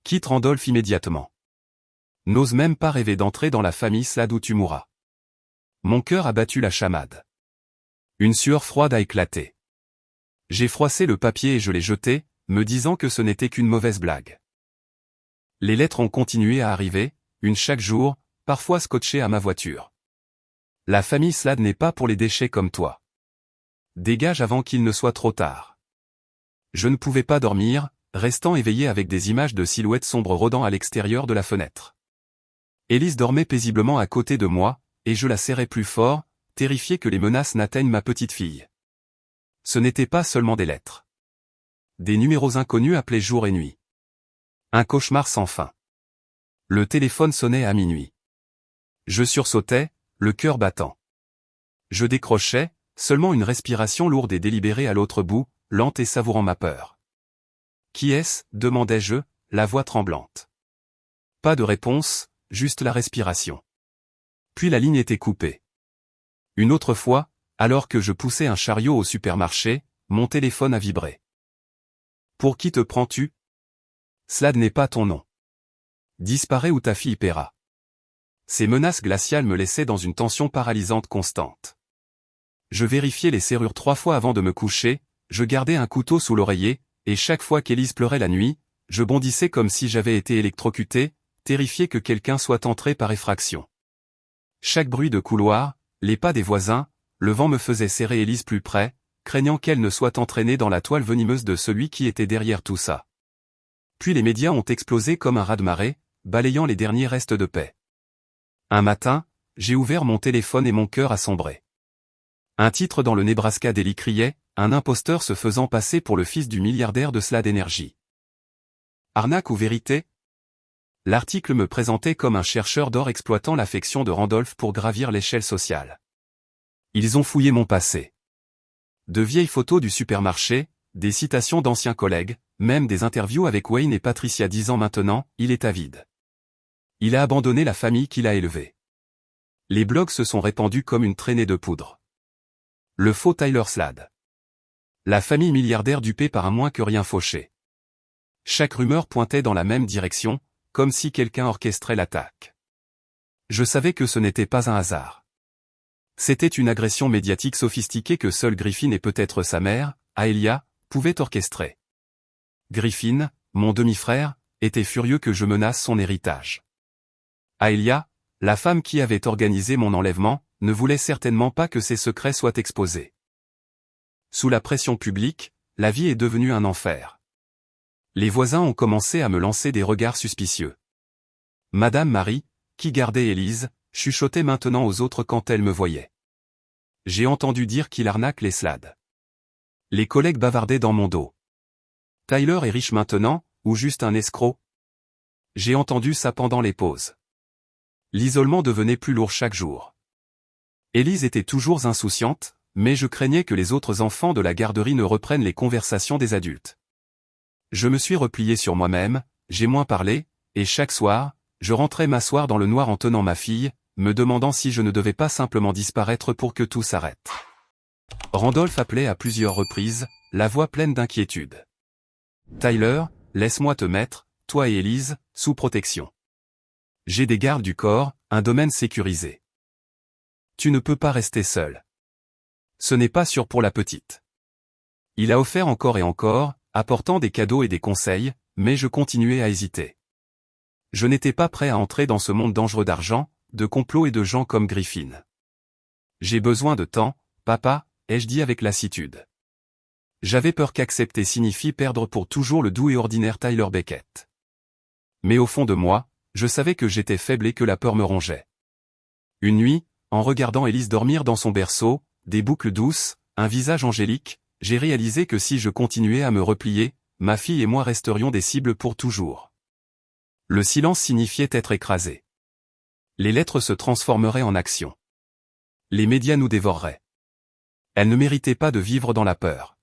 Quitte Randolph immédiatement. N'ose même pas rêver d'entrer dans la famille Slade où tu mourras. Mon cœur a battu la chamade. Une sueur froide a éclaté. J'ai froissé le papier et je l'ai jeté, me disant que ce n'était qu'une mauvaise blague. Les lettres ont continué à arriver, une chaque jour, parfois scotchées à ma voiture. La famille Slade n'est pas pour les déchets comme toi. Dégage avant qu'il ne soit trop tard. Je ne pouvais pas dormir, restant éveillé avec des images de silhouettes sombres rôdant à l'extérieur de la fenêtre. Elise dormait paisiblement à côté de moi, et je la serrais plus fort, terrifié que les menaces n'atteignent ma petite fille. Ce n'était pas seulement des lettres. Des numéros inconnus appelaient jour et nuit. Un cauchemar sans fin. Le téléphone sonnait à minuit. Je sursautais, le cœur battant. Je décrochais, seulement une respiration lourde et délibérée à l'autre bout, lente et savourant ma peur. « Qui est-ce » demandai-je, la voix tremblante. Pas de réponse, juste la respiration. Puis la ligne était coupée. Une autre fois, alors que je poussais un chariot au supermarché, mon téléphone a vibré. « Pour qui te prends-tu ? Slade n'est pas ton nom. Disparais ou ta fille paiera. » Ces menaces glaciales me laissaient dans une tension paralysante constante. Je vérifiais les serrures 3 fois avant de me coucher, je gardais un couteau sous l'oreiller, et chaque fois qu'Élise pleurait la nuit, je bondissais comme si j'avais été électrocuté, terrifié que quelqu'un soit entré par effraction. Chaque bruit de couloir, les pas des voisins, le vent me faisait serrer Élise plus près, craignant qu'elle ne soit entraînée dans la toile venimeuse de celui qui était derrière tout ça. Puis les médias ont explosé comme un raz-de-marée, balayant les derniers restes de paix. Un matin, j'ai ouvert mon téléphone et mon cœur a sombré. Un titre dans le Nebraska Daily criait « Un imposteur se faisant passer pour le fils du milliardaire de Slade Energy ». Arnaque ou vérité ? L'article me présentait comme un chercheur d'or exploitant l'affection de Randolph pour gravir l'échelle sociale. Ils ont fouillé mon passé. De vieilles photos du supermarché, des citations d'anciens collègues, même des interviews avec Wayne et Patricia 10 ans maintenant, il est avide. Il a abandonné la famille qu'il a élevée. Les blogs se sont répandus comme une traînée de poudre. Le faux Tyler Slade. La famille milliardaire dupée par un moins que rien fauché. Chaque rumeur pointait dans la même direction, comme si quelqu'un orchestrait l'attaque. Je savais que ce n'était pas un hasard. C'était une agression médiatique sophistiquée que seul Griffin et peut-être sa mère, Aelia, pouvaient orchestrer. Griffin, mon demi-frère, était furieux que je menace son héritage. Aelia, la femme qui avait organisé mon enlèvement, ne voulait certainement pas que ses secrets soient exposés. Sous la pression publique, la vie est devenue un enfer. Les voisins ont commencé à me lancer des regards suspicieux. Madame Marie, qui gardait Élise, chuchotait maintenant aux autres quand elle me voyait. J'ai entendu dire qu'il arnaque les Slade. Les collègues bavardaient dans mon dos. Tyler est riche maintenant, ou juste un escroc ? J'ai entendu ça pendant les pauses. L'isolement devenait plus lourd chaque jour. Élise était toujours insouciante, mais je craignais que les autres enfants de la garderie ne reprennent les conversations des adultes. Je me suis replié sur moi-même, j'ai moins parlé, et chaque soir, je rentrais m'asseoir dans le noir en tenant ma fille, me demandant si je ne devais pas simplement disparaître pour que tout s'arrête. Randolph appelait à plusieurs reprises, la voix pleine d'inquiétude. Tyler, laisse-moi te mettre, toi et Elise, sous protection. J'ai des gardes du corps, un domaine sécurisé. Tu ne peux pas rester seul. Ce n'est pas sûr pour la petite. Il a offert encore et encore, apportant des cadeaux et des conseils, mais je continuais à hésiter. Je n'étais pas prêt à entrer dans ce monde dangereux d'argent, de complots et de gens comme Griffin. J'ai besoin de temps, papa, ai-je dit avec lassitude. J'avais peur qu'accepter signifie perdre pour toujours le doux et ordinaire Tyler Beckett. Mais au fond de moi, je savais que j'étais faible et que la peur me rongeait. Une nuit, en regardant Elise dormir dans son berceau, des boucles douces, un visage angélique, j'ai réalisé que si je continuais à me replier, ma fille et moi resterions des cibles pour toujours. Le silence signifiait être écrasé. Les lettres se transformeraient en action. Les médias nous dévoreraient. Elle ne méritait pas de vivre dans la peur.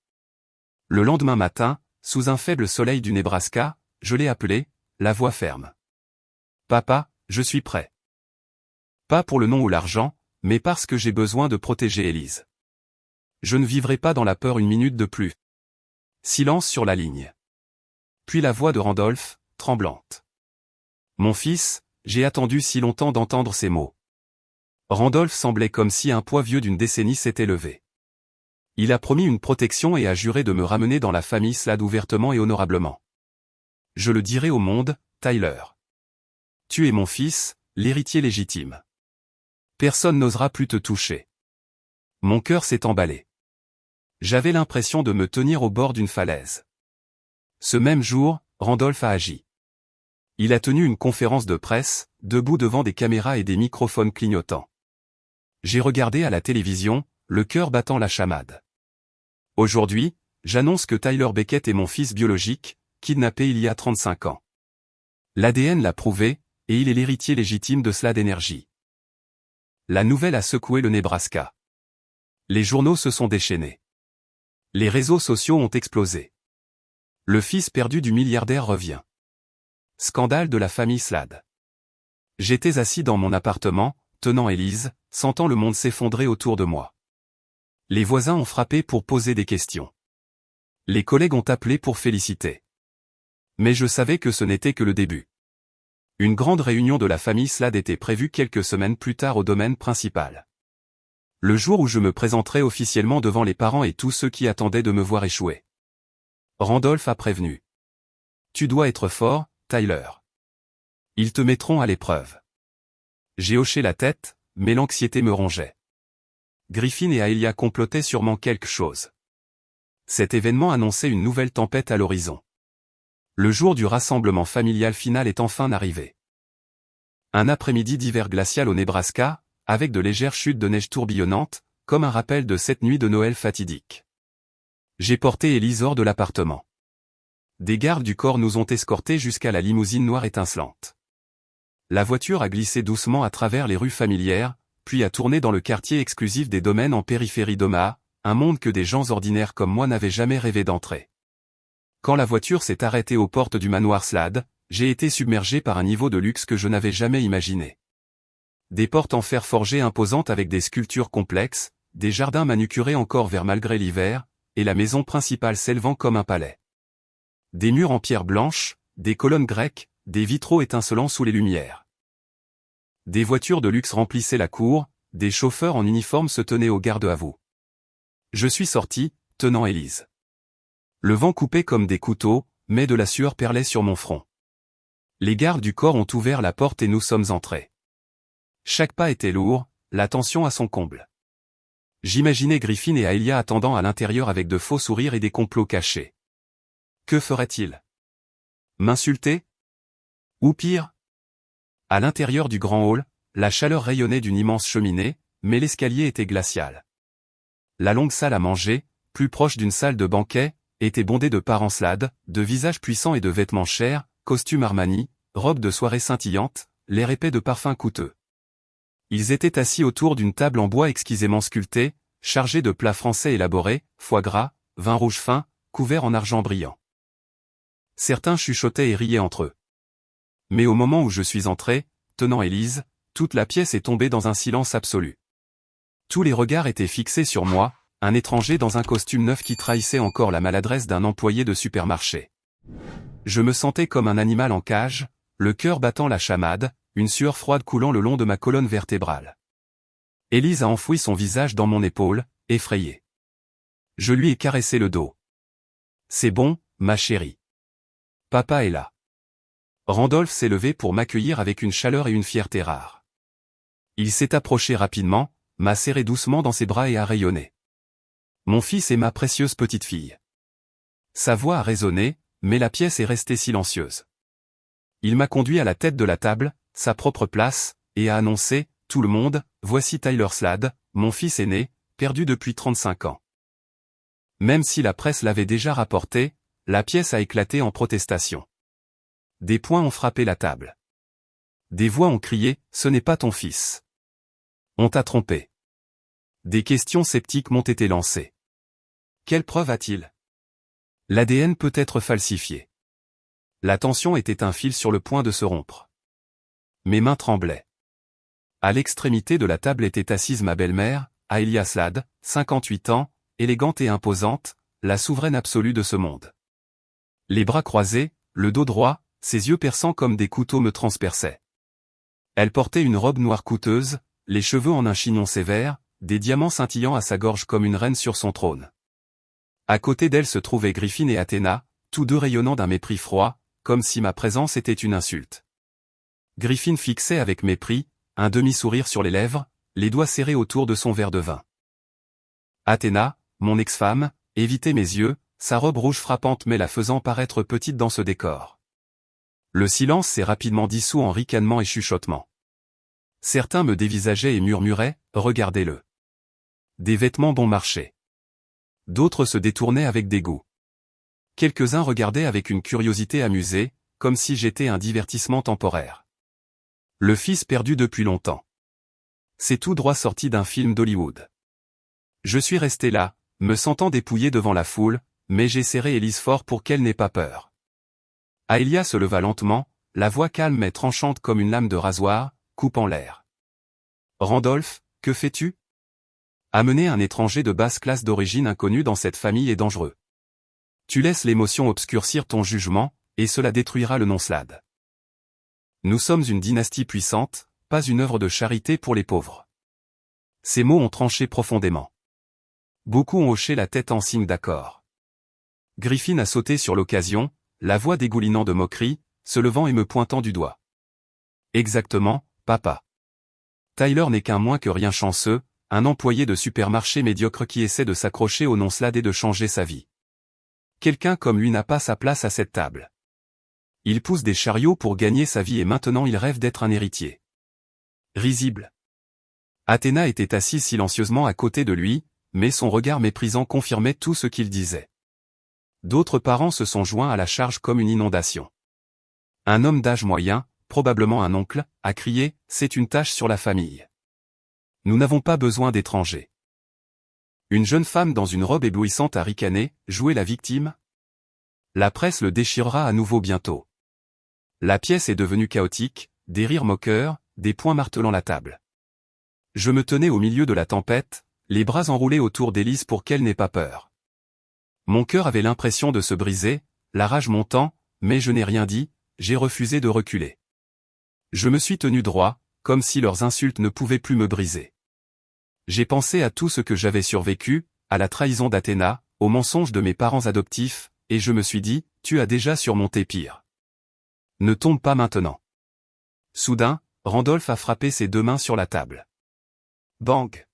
Le lendemain matin, sous un faible soleil du Nebraska, je l'ai appelée, la voix ferme. Papa, je suis prêt. Pas pour le nom ou l'argent, mais parce que j'ai besoin de protéger Elise. Je ne vivrai pas dans la peur une minute de plus. Silence sur la ligne. Puis la voix de Randolph, tremblante. Mon fils, j'ai attendu si longtemps d'entendre ces mots. Randolph semblait comme si un poids vieux d'une décennie s'était levé. Il a promis une protection et a juré de me ramener dans la famille Slade ouvertement et honorablement. Je le dirai au monde, Tyler. Tu es mon fils, l'héritier légitime. Personne n'osera plus te toucher. Mon cœur s'est emballé. J'avais l'impression de me tenir au bord d'une falaise. Ce même jour, Randolph a agi. Il a tenu une conférence de presse, debout devant des caméras et des microphones clignotants. J'ai regardé à la télévision, le cœur battant la chamade. Aujourd'hui, j'annonce que Tyler Beckett est mon fils biologique, kidnappé il y a 35 ans. L'ADN l'a prouvé, et il est l'héritier légitime de Slade Energy. La nouvelle a secoué le Nebraska. Les journaux se sont déchaînés. Les réseaux sociaux ont explosé. Le fils perdu du milliardaire revient. Scandale de la famille Slade. J'étais assis dans mon appartement, tenant Elise, sentant le monde s'effondrer autour de moi. Les voisins ont frappé pour poser des questions. Les collègues ont appelé pour féliciter. Mais je savais que ce n'était que le début. Une grande réunion de la famille Slade était prévue quelques semaines plus tard au domaine principal. Le jour où je me présenterai officiellement devant les parents et tous ceux qui attendaient de me voir échouer. Randolph a prévenu. Tu dois être fort, Tyler. Ils te mettront à l'épreuve. J'ai hoché la tête, mais l'anxiété me rongeait. Griffin et Aelia complotaient sûrement quelque chose. Cet événement annonçait une nouvelle tempête à l'horizon. Le jour du rassemblement familial final est enfin arrivé. Un après-midi d'hiver glacial au Nebraska, avec de légères chutes de neige tourbillonnantes, comme un rappel de cette nuit de Noël fatidique. J'ai porté Elise hors de l'appartement. Des gardes du corps nous ont escortés jusqu'à la limousine noire étincelante. La voiture a glissé doucement à travers les rues familières, puis a tourné dans le quartier exclusif des domaines en périphérie d'Omaha, un monde que des gens ordinaires comme moi n'avaient jamais rêvé d'entrer. Quand la voiture s'est arrêtée aux portes du manoir Slade, j'ai été submergé par un niveau de luxe que je n'avais jamais imaginé. Des portes en fer forgé imposantes avec des sculptures complexes, des jardins manucurés encore verts malgré l'hiver, et la maison principale s'élevant comme un palais. Des murs en pierre blanche, des colonnes grecques, des vitraux étincelants sous les lumières. Des voitures de luxe remplissaient la cour, des chauffeurs en uniforme se tenaient au garde à vous. Je suis sorti, tenant Elise. Le vent coupait comme des couteaux, mais de la sueur perlait sur mon front. Les gardes du corps ont ouvert la porte et nous sommes entrés. Chaque pas était lourd, la tension à son comble. J'imaginais Griffin et Aelia attendant à l'intérieur avec de faux sourires et des complots cachés. Que ferait-il? M'insulter? Ou pire? À l'intérieur du grand hall, la chaleur rayonnait d'une immense cheminée, mais l'escalier était glacial. La longue salle à manger, plus proche d'une salle de banquet, était bondée de parents Slade, de visages puissants et de vêtements chers, costumes Armani, robes de soirée scintillantes, l'air épais de parfums coûteux. Ils étaient assis autour d'une table en bois exquisément sculptée, chargée de plats français élaborés, foie gras, vin rouge fin, couverts en argent brillant. Certains chuchotaient et riaient entre eux. Mais au moment où je suis entré, tenant Élise, toute la pièce est tombée dans un silence absolu. Tous les regards étaient fixés sur moi, un étranger dans un costume neuf qui trahissait encore la maladresse d'un employé de supermarché. Je me sentais comme un animal en cage, le cœur battant la chamade, une sueur froide coulant le long de ma colonne vertébrale. Élise a enfoui son visage dans mon épaule, effrayée. Je lui ai caressé le dos. C'est bon, ma chérie. Papa est là. Randolph s'est levé pour m'accueillir avec une chaleur et une fierté rares. Il s'est approché rapidement, m'a serré doucement dans ses bras et a rayonné. Mon fils est ma précieuse petite fille. Sa voix a résonné, mais la pièce est restée silencieuse. Il m'a conduit à la tête de la table, sa propre place, et a annoncé, tout le monde, voici Tyler Slade, mon fils aîné, perdu depuis 35 ans. Même si la presse l'avait déjà rapporté, la pièce a éclaté en protestation. Des poings ont frappé la table. Des voix ont crié, ce n'est pas ton fils. On t'a trompé. Des questions sceptiques m'ont été lancées. Quelle preuve a-t-il? L'ADN peut être falsifié. La tension était un fil sur le point de se rompre. Mes mains tremblaient. À l'extrémité de la table était assise ma belle-mère, Aelia Slade, 58 ans, élégante et imposante, la souveraine absolue de ce monde. Les bras croisés, le dos droit, ses yeux perçants comme des couteaux me transperçaient. Elle portait une robe noire coûteuse, les cheveux en un chignon sévère, des diamants scintillant à sa gorge comme une reine sur son trône. À côté d'elle se trouvaient Griffin et Athéna, tous deux rayonnant d'un mépris froid, comme si ma présence était une insulte. Griffin fixait avec mépris, un demi-sourire sur les lèvres, les doigts serrés autour de son verre de vin. Athéna, mon ex-femme, évitait mes yeux, sa robe rouge frappante mais la faisant paraître petite dans ce décor. Le silence s'est rapidement dissous en ricanements et chuchotements. Certains me dévisageaient et murmuraient, regardez-le. Des vêtements bon marché. D'autres se détournaient avec dégoût. Quelques-uns regardaient avec une curiosité amusée, comme si j'étais un divertissement temporaire. Le fils perdu depuis longtemps. C'est tout droit sorti d'un film d'Hollywood. Je suis resté là, me sentant dépouillé devant la foule, mais j'ai serré Élise fort pour qu'elle n'ait pas peur. Aelia se leva lentement, la voix calme mais tranchante comme une lame de rasoir, coupant l'air. Randolph, que fais-tu? Amener un étranger de basse classe d'origine inconnue dans cette famille est dangereux. Tu laisses l'émotion obscurcir ton jugement, et cela détruira le nom Slade. Nous sommes une dynastie puissante, pas une œuvre de charité pour les pauvres. Ces mots ont tranché profondément. Beaucoup ont hoché la tête en signe d'accord. Griffin a sauté sur l'occasion, la voix dégoulinant de moquerie, se levant et me pointant du doigt. Exactement, papa. Tyler n'est qu'un moins que rien chanceux, un employé de supermarché médiocre qui essaie de s'accrocher au nom Slade et de changer sa vie. Quelqu'un comme lui n'a pas sa place à cette table. Il pousse des chariots pour gagner sa vie et maintenant il rêve d'être un héritier. Risible. Athéna était assise silencieusement à côté de lui, mais son regard méprisant confirmait tout ce qu'il disait. D'autres parents se sont joints à la charge comme une inondation. Un homme d'âge moyen, probablement un oncle, a crié « C'est une tache sur la famille. Nous n'avons pas besoin d'étrangers. » Une jeune femme dans une robe éblouissante a ricané, joué la victime. La presse le déchirera à nouveau bientôt. La pièce est devenue chaotique, des rires moqueurs, des poings martelant la table. Je me tenais au milieu de la tempête, les bras enroulés autour d'Élise pour qu'elle n'ait pas peur. Mon cœur avait l'impression de se briser, la rage montant, mais je n'ai rien dit, j'ai refusé de reculer. Je me suis tenu droit, comme si leurs insultes ne pouvaient plus me briser. J'ai pensé à tout ce que j'avais survécu, à la trahison d'Athéna, aux mensonges de mes parents adoptifs, et je me suis dit, tu as déjà surmonté pire. Ne tombe pas maintenant. Soudain, Randolph a frappé ses deux mains sur la table. Bang!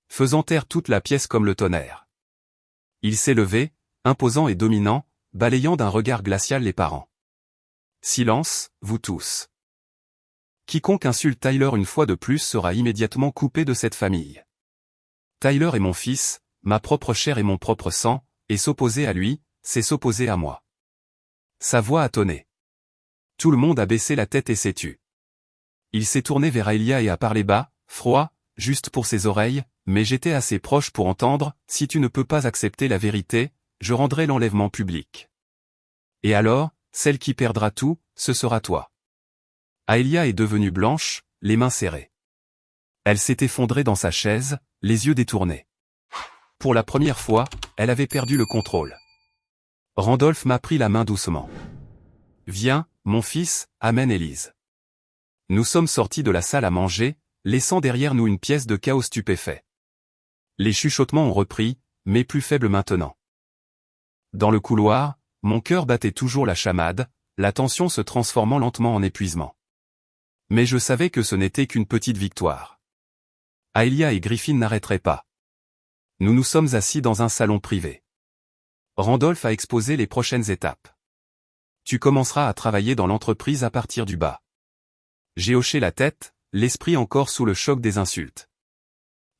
Faisant taire toute la pièce comme le tonnerre. Il s'est levé, imposant et dominant, balayant d'un regard glacial les parents. Silence, vous tous. Quiconque insulte Tyler une fois de plus sera immédiatement coupé de cette famille. Tyler est mon fils, ma propre chair et mon propre sang, et s'opposer à lui, c'est s'opposer à moi. Sa voix a tonné. Tout le monde a baissé la tête et s'est tu. Il s'est tourné vers Aelia et a parlé bas, froid, juste pour ses oreilles, mais j'étais assez proche pour entendre, si tu ne peux pas accepter la vérité, je rendrai l'enlèvement public. Et alors, celle qui perdra tout, ce sera toi. Aelia est devenue blanche, les mains serrées. Elle s'est effondrée dans sa chaise, les yeux détournés. Pour la première fois, elle avait perdu le contrôle. Randolph m'a pris la main doucement. « Viens, mon fils, amène Élise. » Nous sommes sortis de la salle à manger, laissant derrière nous une pièce de chaos stupéfait. Les chuchotements ont repris, mais plus faibles maintenant. Dans le couloir, mon cœur battait toujours la chamade, la tension se transformant lentement en épuisement. Mais je savais que ce n'était qu'une petite victoire. Aelia et Griffin n'arrêteraient pas. Nous nous sommes assis dans un salon privé. Randolph a exposé les prochaines étapes. Tu commenceras à travailler dans l'entreprise à partir du bas. J'ai hoché la tête, l'esprit encore sous le choc des insultes.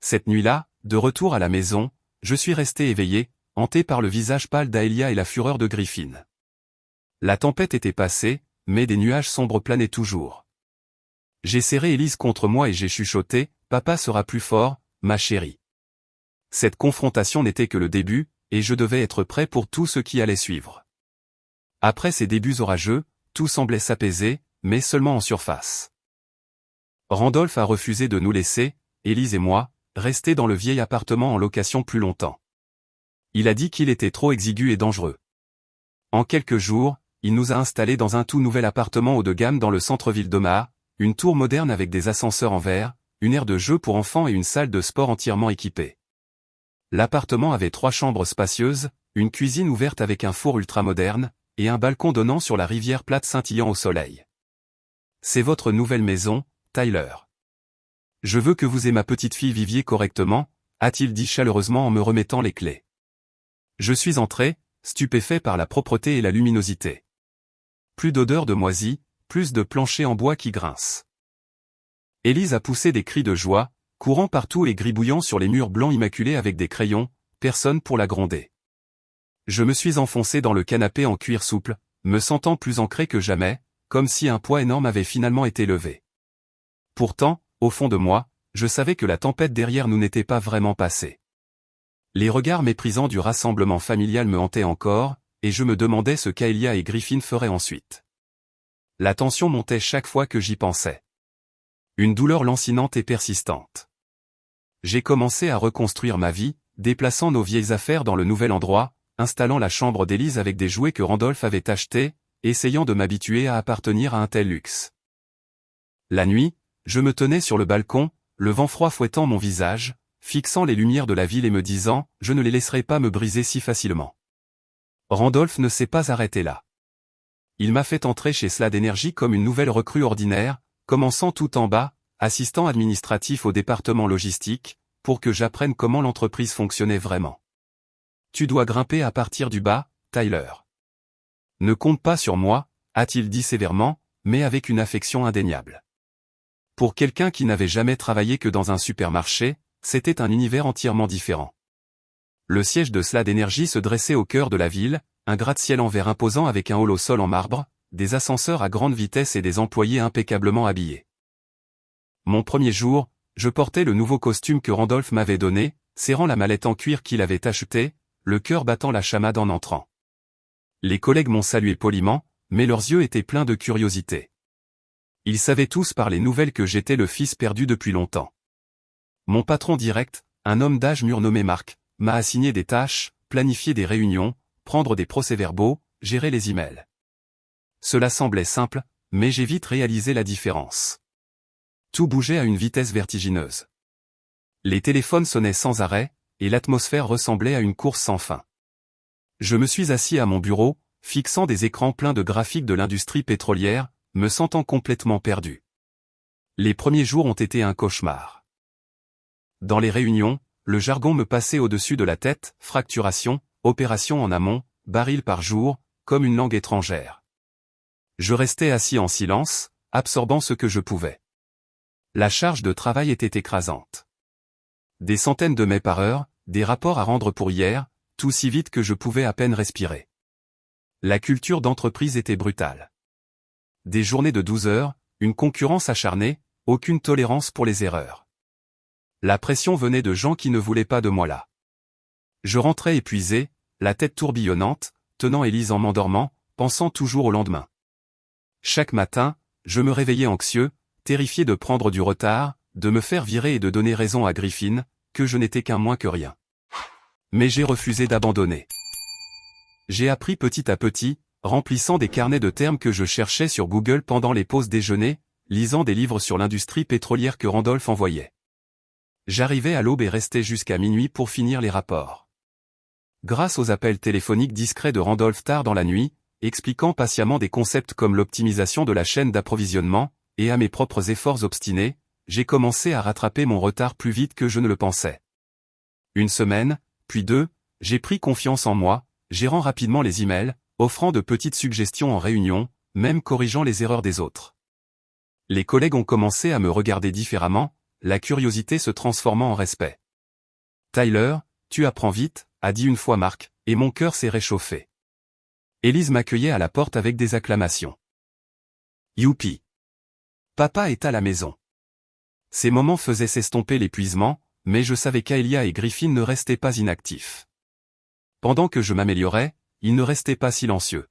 Cette nuit-là, de retour à la maison, je suis resté éveillé, hanté par le visage pâle d'Aelia et la fureur de Griffin. La tempête était passée, mais des nuages sombres planaient toujours. J'ai serré Élise contre moi et j'ai chuchoté, « Papa sera plus fort, ma chérie. » Cette confrontation n'était que le début, et je devais être prêt pour tout ce qui allait suivre. Après ces débuts orageux, tout semblait s'apaiser, mais seulement en surface. Randolph a refusé de nous laisser, Élise et moi, rester dans le vieil appartement en location plus longtemps. Il a dit qu'il était trop exigu et dangereux. En quelques jours, il nous a installés dans un tout nouvel appartement haut de gamme dans le centre-ville d'Omaha, une tour moderne avec des ascenseurs en verre, une aire de jeu pour enfants et une salle de sport entièrement équipée. L'appartement avait 3 chambres spacieuses, une cuisine ouverte avec un four ultramoderne, et un balcon donnant sur la rivière plate scintillant au soleil. C'est votre nouvelle maison, Tyler. Je veux que vous et ma petite fille viviez correctement, a-t-il dit chaleureusement en me remettant les clés. Je suis entré, stupéfait par la propreté et la luminosité. Plus d'odeur de moisi, plus de planchers en bois qui grincent. Élise a poussé des cris de joie, courant partout et gribouillant sur les murs blancs immaculés avec des crayons, personne pour la gronder. Je me suis enfoncé dans le canapé en cuir souple, me sentant plus ancré que jamais, comme si un poids énorme avait finalement été levé. Pourtant, au fond de moi, je savais que la tempête derrière nous n'était pas vraiment passée. Les regards méprisants du rassemblement familial me hantaient encore, et je me demandais ce qu'Aelia et Griffin feraient ensuite. La tension montait chaque fois que j'y pensais. Une douleur lancinante et persistante. J'ai commencé à reconstruire ma vie, déplaçant nos vieilles affaires dans le nouvel endroit, installant la chambre d'Élise avec des jouets que Randolph avait achetés, essayant de m'habituer à appartenir à un tel luxe. La nuit, je me tenais sur le balcon, le vent froid fouettant mon visage, fixant les lumières de la ville et me disant « Je ne les laisserai pas me briser si facilement ». Randolph ne s'est pas arrêté là. Il m'a fait entrer chez Slade Energy comme une nouvelle recrue ordinaire, commençant tout en bas, assistant administratif au département logistique, pour que j'apprenne comment l'entreprise fonctionnait vraiment. Tu dois grimper à partir du bas, Tyler. Ne compte pas sur moi, a-t-il dit sévèrement, mais avec une affection indéniable. Pour quelqu'un qui n'avait jamais travaillé que dans un supermarché, c'était un univers entièrement différent. Le siège de Slade Energy se dressait au cœur de la ville, un gratte-ciel en verre imposant avec un hall au sol en marbre, des ascenseurs à grande vitesse et des employés impeccablement habillés. Mon premier jour, je portais le nouveau costume que Randolph m'avait donné, serrant la mallette en cuir qu'il avait achetée, le cœur battant la chamade en entrant. Les collègues m'ont salué poliment, mais leurs yeux étaient pleins de curiosité. Ils savaient tous par les nouvelles que j'étais le fils perdu depuis longtemps. Mon patron direct, un homme d'âge mûr nommé Marc, m'a assigné des tâches, planifier des réunions, prendre des procès-verbaux, gérer les emails. Cela semblait simple, mais j'ai vite réalisé la différence. Tout bougeait à une vitesse vertigineuse. Les téléphones sonnaient sans arrêt, et l'atmosphère ressemblait à une course sans fin. Je me suis assis à mon bureau, fixant des écrans pleins de graphiques de l'industrie pétrolière, me sentant complètement perdu. Les premiers jours ont été un cauchemar. Dans les réunions, le jargon me passait au-dessus de la tête, fracturation, opération en amont, baril par jour, comme une langue étrangère. Je restais assis en silence, absorbant ce que je pouvais. La charge de travail était écrasante. Des centaines de mails par heure, des rapports à rendre pour hier, tout si vite que je pouvais à peine respirer. La culture d'entreprise était brutale. Des journées de 12 heures, une concurrence acharnée, aucune tolérance pour les erreurs. La pression venait de gens qui ne voulaient pas de moi là. Je rentrais épuisé, la tête tourbillonnante, tenant Élise en m'endormant, pensant toujours au lendemain. Chaque matin, je me réveillais anxieux, terrifié de prendre du retard, de me faire virer et de donner raison à Griffin, que je n'étais qu'un moins que rien. Mais j'ai refusé d'abandonner. J'ai appris petit à petit, remplissant des carnets de termes que je cherchais sur Google pendant les pauses déjeuner, lisant des livres sur l'industrie pétrolière que Randolph envoyait. J'arrivais à l'aube et restais jusqu'à minuit pour finir les rapports. Grâce aux appels téléphoniques discrets de Randolph tard dans la nuit, expliquant patiemment des concepts comme l'optimisation de la chaîne d'approvisionnement, et à mes propres efforts obstinés, j'ai commencé à rattraper mon retard plus vite que je ne le pensais. Une semaine, puis 2, j'ai pris confiance en moi, gérant rapidement les emails, offrant de petites suggestions en réunion, même corrigeant les erreurs des autres. Les collègues ont commencé à me regarder différemment, la curiosité se transformant en respect. « Tyler, tu apprends vite », a dit une fois Marc, et mon cœur s'est réchauffé. Élise m'accueillait à la porte avec des acclamations. Youpi! Papa est à la maison. Ces moments faisaient s'estomper l'épuisement, mais je savais qu'Aelia et Griffin ne restaient pas inactifs. Pendant que je m'améliorais, ils ne restaient pas silencieux.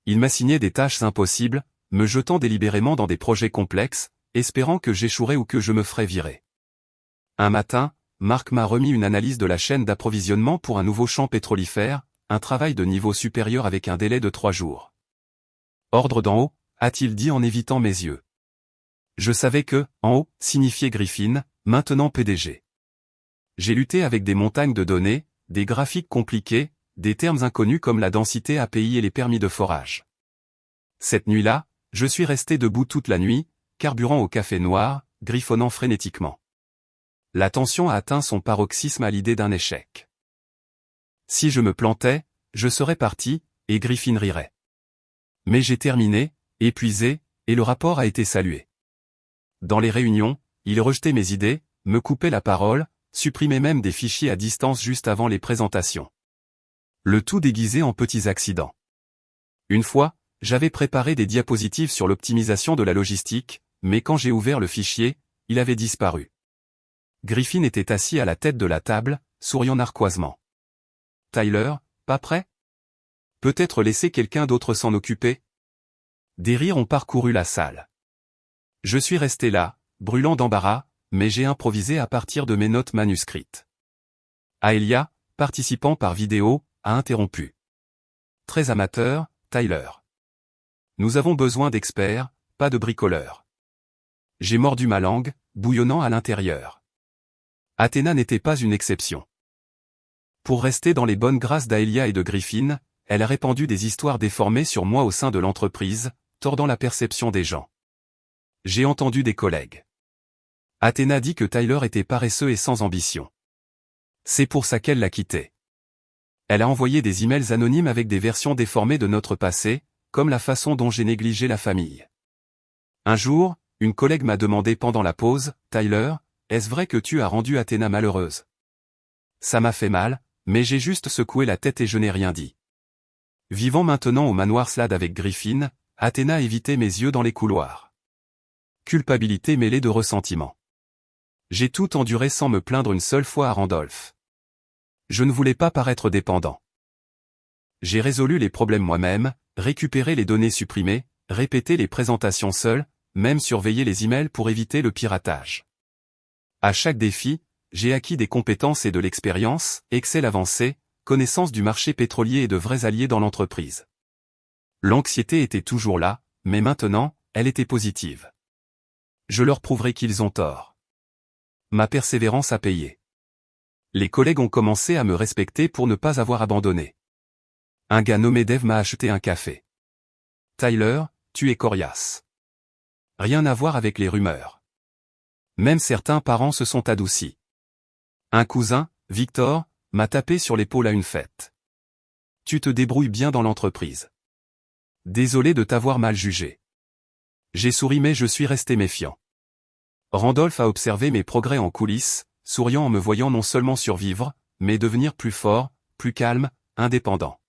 Ils m'assignaient des tâches impossibles, me jetant délibérément dans des projets complexes, espérant que j'échouerais ou que je me ferais virer. Un matin, Marc m'a remis une analyse de la chaîne d'approvisionnement pour un nouveau champ pétrolifère, un travail de niveau supérieur avec un délai de 3 jours. Ordre d'en haut, a-t-il dit en évitant mes yeux. Je savais que, en haut, signifiait Griffin, maintenant PDG. J'ai lutté avec des montagnes de données, des graphiques compliqués, des termes inconnus comme la densité API et les permis de forage. Cette nuit-là, je suis resté debout toute la nuit, carburant au café noir, griffonnant frénétiquement. La tension a atteint son paroxysme à l'idée d'un échec. Si je me plantais, je serais parti, et Griffin rirait. Mais j'ai terminé, épuisé, et le rapport a été salué. Dans les réunions, il rejetait mes idées, me coupait la parole, supprimait même des fichiers à distance juste avant les présentations. Le tout déguisé en petits accidents. Une fois, j'avais préparé des diapositives sur l'optimisation de la logistique, mais quand j'ai ouvert le fichier, il avait disparu. Griffin était assis à la tête de la table, souriant narquoisement. « Tyler, pas prêt ? Peut-être laisser quelqu'un d'autre s'en occuper ?» Des rires ont parcouru la salle. Je suis resté là, brûlant d'embarras, mais j'ai improvisé à partir de mes notes manuscrites. Aelia, participant par vidéo, a interrompu. « Très amateur, Tyler. Nous avons besoin d'experts, pas de bricoleurs. » J'ai mordu ma langue, bouillonnant à l'intérieur. Athéna n'était pas une exception. Pour rester dans les bonnes grâces d'Aelia et de Griffin, elle a répandu des histoires déformées sur moi au sein de l'entreprise, tordant la perception des gens. J'ai entendu des collègues. Athéna dit que Tyler était paresseux et sans ambition. C'est pour ça qu'elle l'a quitté. Elle a envoyé des emails anonymes avec des versions déformées de notre passé, comme la façon dont j'ai négligé la famille. Un jour, une collègue m'a demandé pendant la pause, « Tyler, est-ce vrai que tu as rendu Athéna malheureuse ?» Ça m'a fait mal, mais j'ai juste secoué la tête et je n'ai rien dit. Vivant maintenant au manoir Slade avec Griffin, Athéna évitait mes yeux dans les couloirs. Culpabilité mêlée de ressentiment. J'ai tout enduré sans me plaindre une seule fois à Randolph. Je ne voulais pas paraître dépendant. J'ai résolu les problèmes moi-même, récupéré les données supprimées, répété les présentations seul, même surveillé les emails pour éviter le piratage. À chaque défi, j'ai acquis des compétences et de l'expérience, Excel avancé, connaissance du marché pétrolier et de vrais alliés dans l'entreprise. L'anxiété était toujours là, mais maintenant, elle était positive. Je leur prouverai qu'ils ont tort. Ma persévérance a payé. Les collègues ont commencé à me respecter pour ne pas avoir abandonné. Un gars nommé Dave m'a acheté un café. « Tyler, tu es coriace. » Rien à voir avec les rumeurs. Même certains parents se sont adoucis. Un cousin, Victor, m'a tapé sur l'épaule à une fête. « Tu te débrouilles bien dans l'entreprise. Désolé de t'avoir mal jugé. » J'ai souri mais je suis resté méfiant. Randolph a observé mes progrès en coulisses, souriant en me voyant non seulement survivre, mais devenir plus fort, plus calme, indépendant.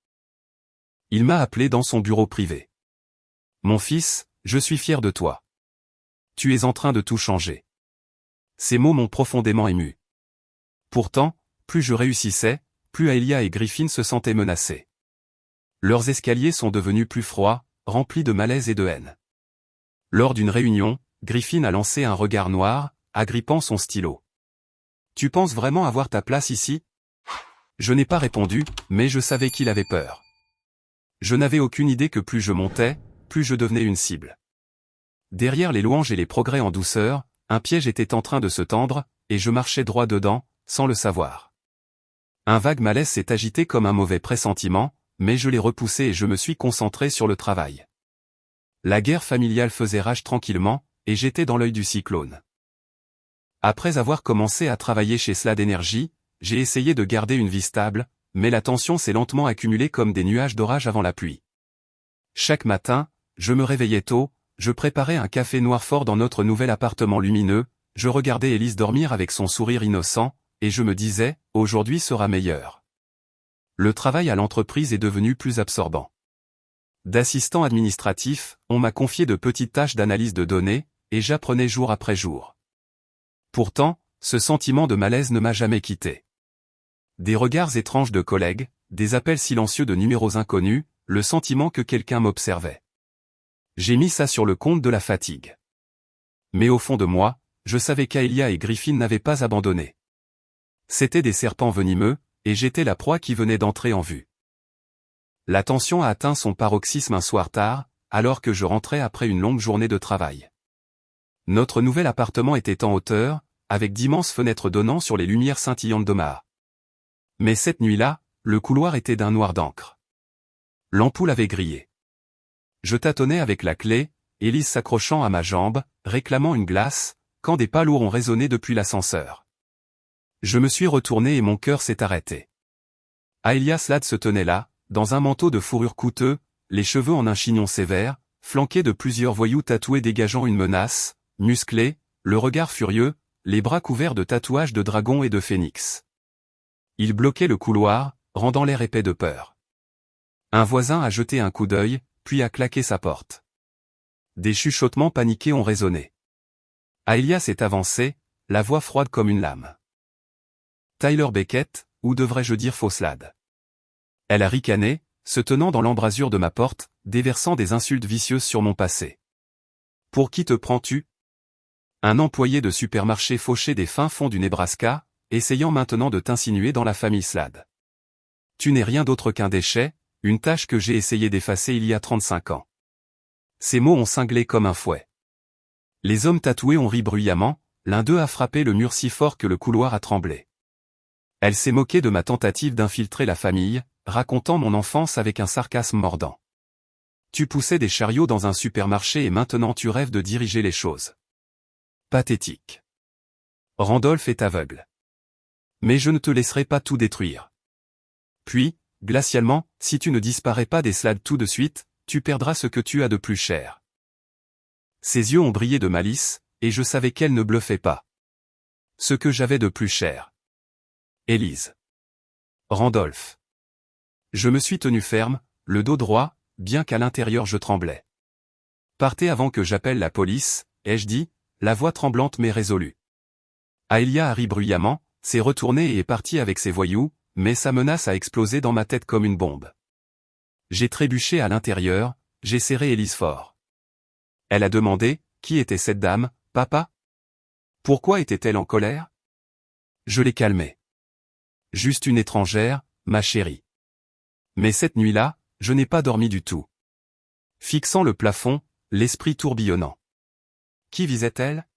Il m'a appelé dans son bureau privé. « Mon fils, je suis fier de toi. Tu es en train de tout changer. » Ces mots m'ont profondément ému. Pourtant, plus je réussissais, plus Aelia et Griffin se sentaient menacés. Leurs escaliers sont devenus plus froids, remplis de malaise et de haine. Lors d'une réunion, Griffin a lancé un regard noir, agrippant son stylo. « Tu penses vraiment avoir ta place ici ?» Je n'ai pas répondu, mais je savais qu'il avait peur. Je n'avais aucune idée que plus je montais, plus je devenais une cible. Derrière les louanges et les progrès en douceur, un piège était en train de se tendre, et je marchais droit dedans, sans le savoir. Un vague malaise s'est agité comme un mauvais pressentiment, mais je l'ai repoussé et je me suis concentré sur le travail. La guerre familiale faisait rage tranquillement, et j'étais dans l'œil du cyclone. Après avoir commencé à travailler chez Slad Energy, j'ai essayé de garder une vie stable, mais la tension s'est lentement accumulée comme des nuages d'orage avant la pluie. Chaque matin, je me réveillais tôt, je préparais un café noir fort dans notre nouvel appartement lumineux, je regardais Élise dormir avec son sourire innocent, et je me disais, aujourd'hui sera meilleur. Le travail à l'entreprise est devenu plus absorbant. D'assistant administratif, on m'a confié de petites tâches d'analyse de données, et j'apprenais jour après jour. Pourtant, ce sentiment de malaise ne m'a jamais quitté. Des regards étranges de collègues, des appels silencieux de numéros inconnus, le sentiment que quelqu'un m'observait. J'ai mis ça sur le compte de la fatigue. Mais au fond de moi, je savais qu'Aelia et Griffin n'avaient pas abandonné. C'étaient des serpents venimeux, et j'étais la proie qui venait d'entrer en vue. La tension a atteint son paroxysme un soir tard, alors que je rentrais après une longue journée de travail. Notre nouvel appartement était en hauteur, avec d'immenses fenêtres donnant sur les lumières scintillantes d'Omaha. Mais cette nuit-là, le couloir était d'un noir d'encre. L'ampoule avait grillé. Je tâtonnais avec la clé, Élise s'accrochant à ma jambe, réclamant une glace, quand des pas lourds ont résonné depuis l'ascenseur. Je me suis retourné et mon cœur s'est arrêté. Aelia Slad se tenait là, dans un manteau de fourrure coûteux, les cheveux en un chignon sévère, flanqué de plusieurs voyous tatoués dégageant une menace, musclés, le regard furieux, les bras couverts de tatouages de dragon et de phénix. Il bloquait le couloir, rendant l'air épais de peur. Un voisin a jeté un coup d'œil, puis a claqué sa porte. Des chuchotements paniqués ont résonné. Aelia s'est avancée, la voix froide comme une lame. Tyler Beckett, ou devrais-je dire Slad. Elle a ricané, se tenant dans l'embrasure de ma porte, déversant des insultes vicieuses sur mon passé. Pour qui te prends-tu? Un employé de supermarché fauché des fins fonds du Nebraska, essayant maintenant de t'insinuer dans la famille Slad. Tu n'es rien d'autre qu'un déchet, une tâche que j'ai essayé d'effacer il y a 35 ans. Ces mots ont cinglé comme un fouet. Les hommes tatoués ont ri bruyamment, l'un d'eux a frappé le mur si fort que le couloir a tremblé. Elle s'est moquée de ma tentative d'infiltrer la famille, racontant mon enfance avec un sarcasme mordant. Tu poussais des chariots dans un supermarché et maintenant tu rêves de diriger les choses. Pathétique. Randolph est aveugle. Mais je ne te laisserai pas tout détruire. Puis, glacialement, si tu ne disparais pas des Slad tout de suite, tu perdras ce que tu as de plus cher. Ses yeux ont brillé de malice, et je savais qu'elle ne bluffait pas. Ce que j'avais de plus cher. Élise. Randolph. Je me suis tenu ferme, le dos droit, bien qu'à l'intérieur je tremblais. Partez avant que j'appelle la police, ai-je dit, la voix tremblante mais résolue. Aelia a ri bruyamment, s'est retournée et est partie avec ses voyous, mais sa menace a explosé dans ma tête comme une bombe. J'ai trébuché à l'intérieur, j'ai serré Élise fort. Elle a demandé, qui était cette dame, papa? Pourquoi était-elle en colère? Je l'ai calmée. Juste une étrangère, ma chérie. Mais cette nuit-là, je n'ai pas dormi du tout. Fixant le plafond, l'esprit tourbillonnant. Qui visait-elle?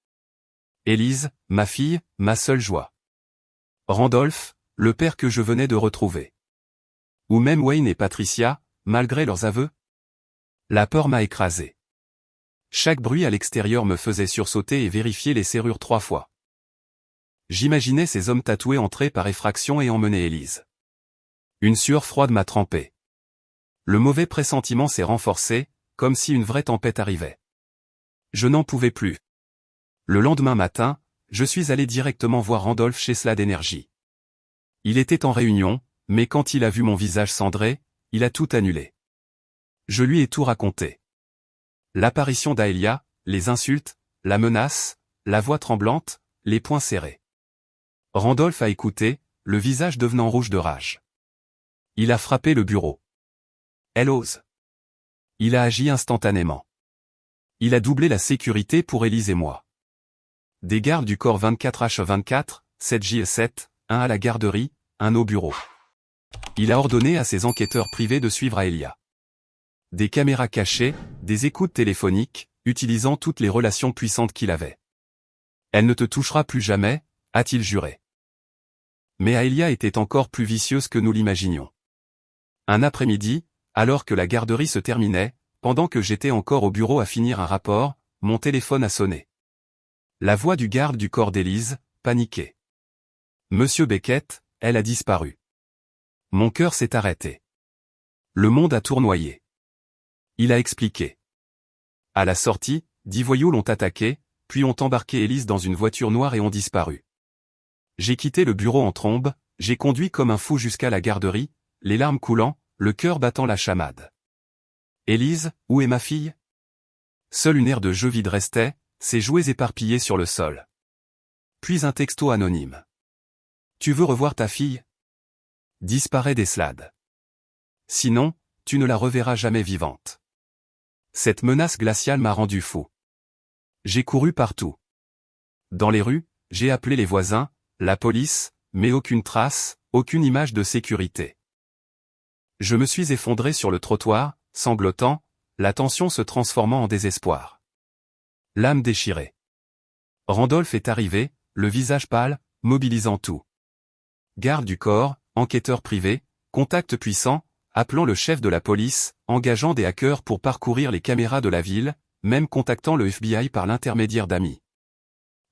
Élise, ma fille, ma seule joie. Randolph, le père que je venais de retrouver. Ou même Wayne et Patricia, malgré leurs aveux? La peur m'a écrasé. Chaque bruit à l'extérieur me faisait sursauter et vérifier les serrures 3 fois. J'imaginais ces hommes tatoués entrer par effraction et emmener Élise. Une sueur froide m'a trempé. Le mauvais pressentiment s'est renforcé, comme si une vraie tempête arrivait. Je n'en pouvais plus. Le lendemain matin, je suis allé directement voir Randolph chez Slad Energy. Il était en réunion, mais quand il a vu mon visage cendré, il a tout annulé. Je lui ai tout raconté. L'apparition d'Aelia, les insultes, la menace, la voix tremblante, les poings serrés. Randolph a écouté, le visage devenant rouge de rage. Il a frappé le bureau. Elle ose. Il a agi instantanément. Il a doublé la sécurité pour Élise et moi. Des gardes du corps 24H24, 7J7, un à la garderie, un au bureau. Il a ordonné à ses enquêteurs privés de suivre Aélia. Des caméras cachées, des écoutes téléphoniques, utilisant toutes les relations puissantes qu'il avait. Elle ne te touchera plus jamais, a-t-il juré. Mais Aélia était encore plus vicieuse que nous l'imaginions. Un après-midi, alors que la garderie se terminait, pendant que j'étais encore au bureau à finir un rapport, mon téléphone a sonné. La voix du garde du corps d'Élise, paniqué. Monsieur Beckett, elle a disparu. Mon cœur s'est arrêté. Le monde a tournoyé. Il a expliqué. À la sortie, 10 voyous l'ont attaqué, puis ont embarqué Élise dans une voiture noire et ont disparu. J'ai quitté le bureau en trombe, j'ai conduit comme un fou jusqu'à la garderie, les larmes coulant, le cœur battant la chamade. Élise, où est ma fille? Seule une aire de jeu vide restait, ses jouets éparpillés sur le sol. Puis un texto anonyme. Tu veux revoir ta fille? Disparaît des slades. Sinon, tu ne la reverras jamais vivante. Cette menace glaciale m'a rendu fou. J'ai couru partout. Dans les rues, j'ai appelé les voisins, la police, mais aucune trace, aucune image de sécurité. Je me suis effondré sur le trottoir, sanglotant, la tension se transformant en désespoir. L'âme déchirée. Randolph est arrivé, le visage pâle, mobilisant tout. Garde du corps, enquêteur privé, contact puissant, appelant le chef de la police, engageant des hackers pour parcourir les caméras de la ville, même contactant le FBI par l'intermédiaire d'amis.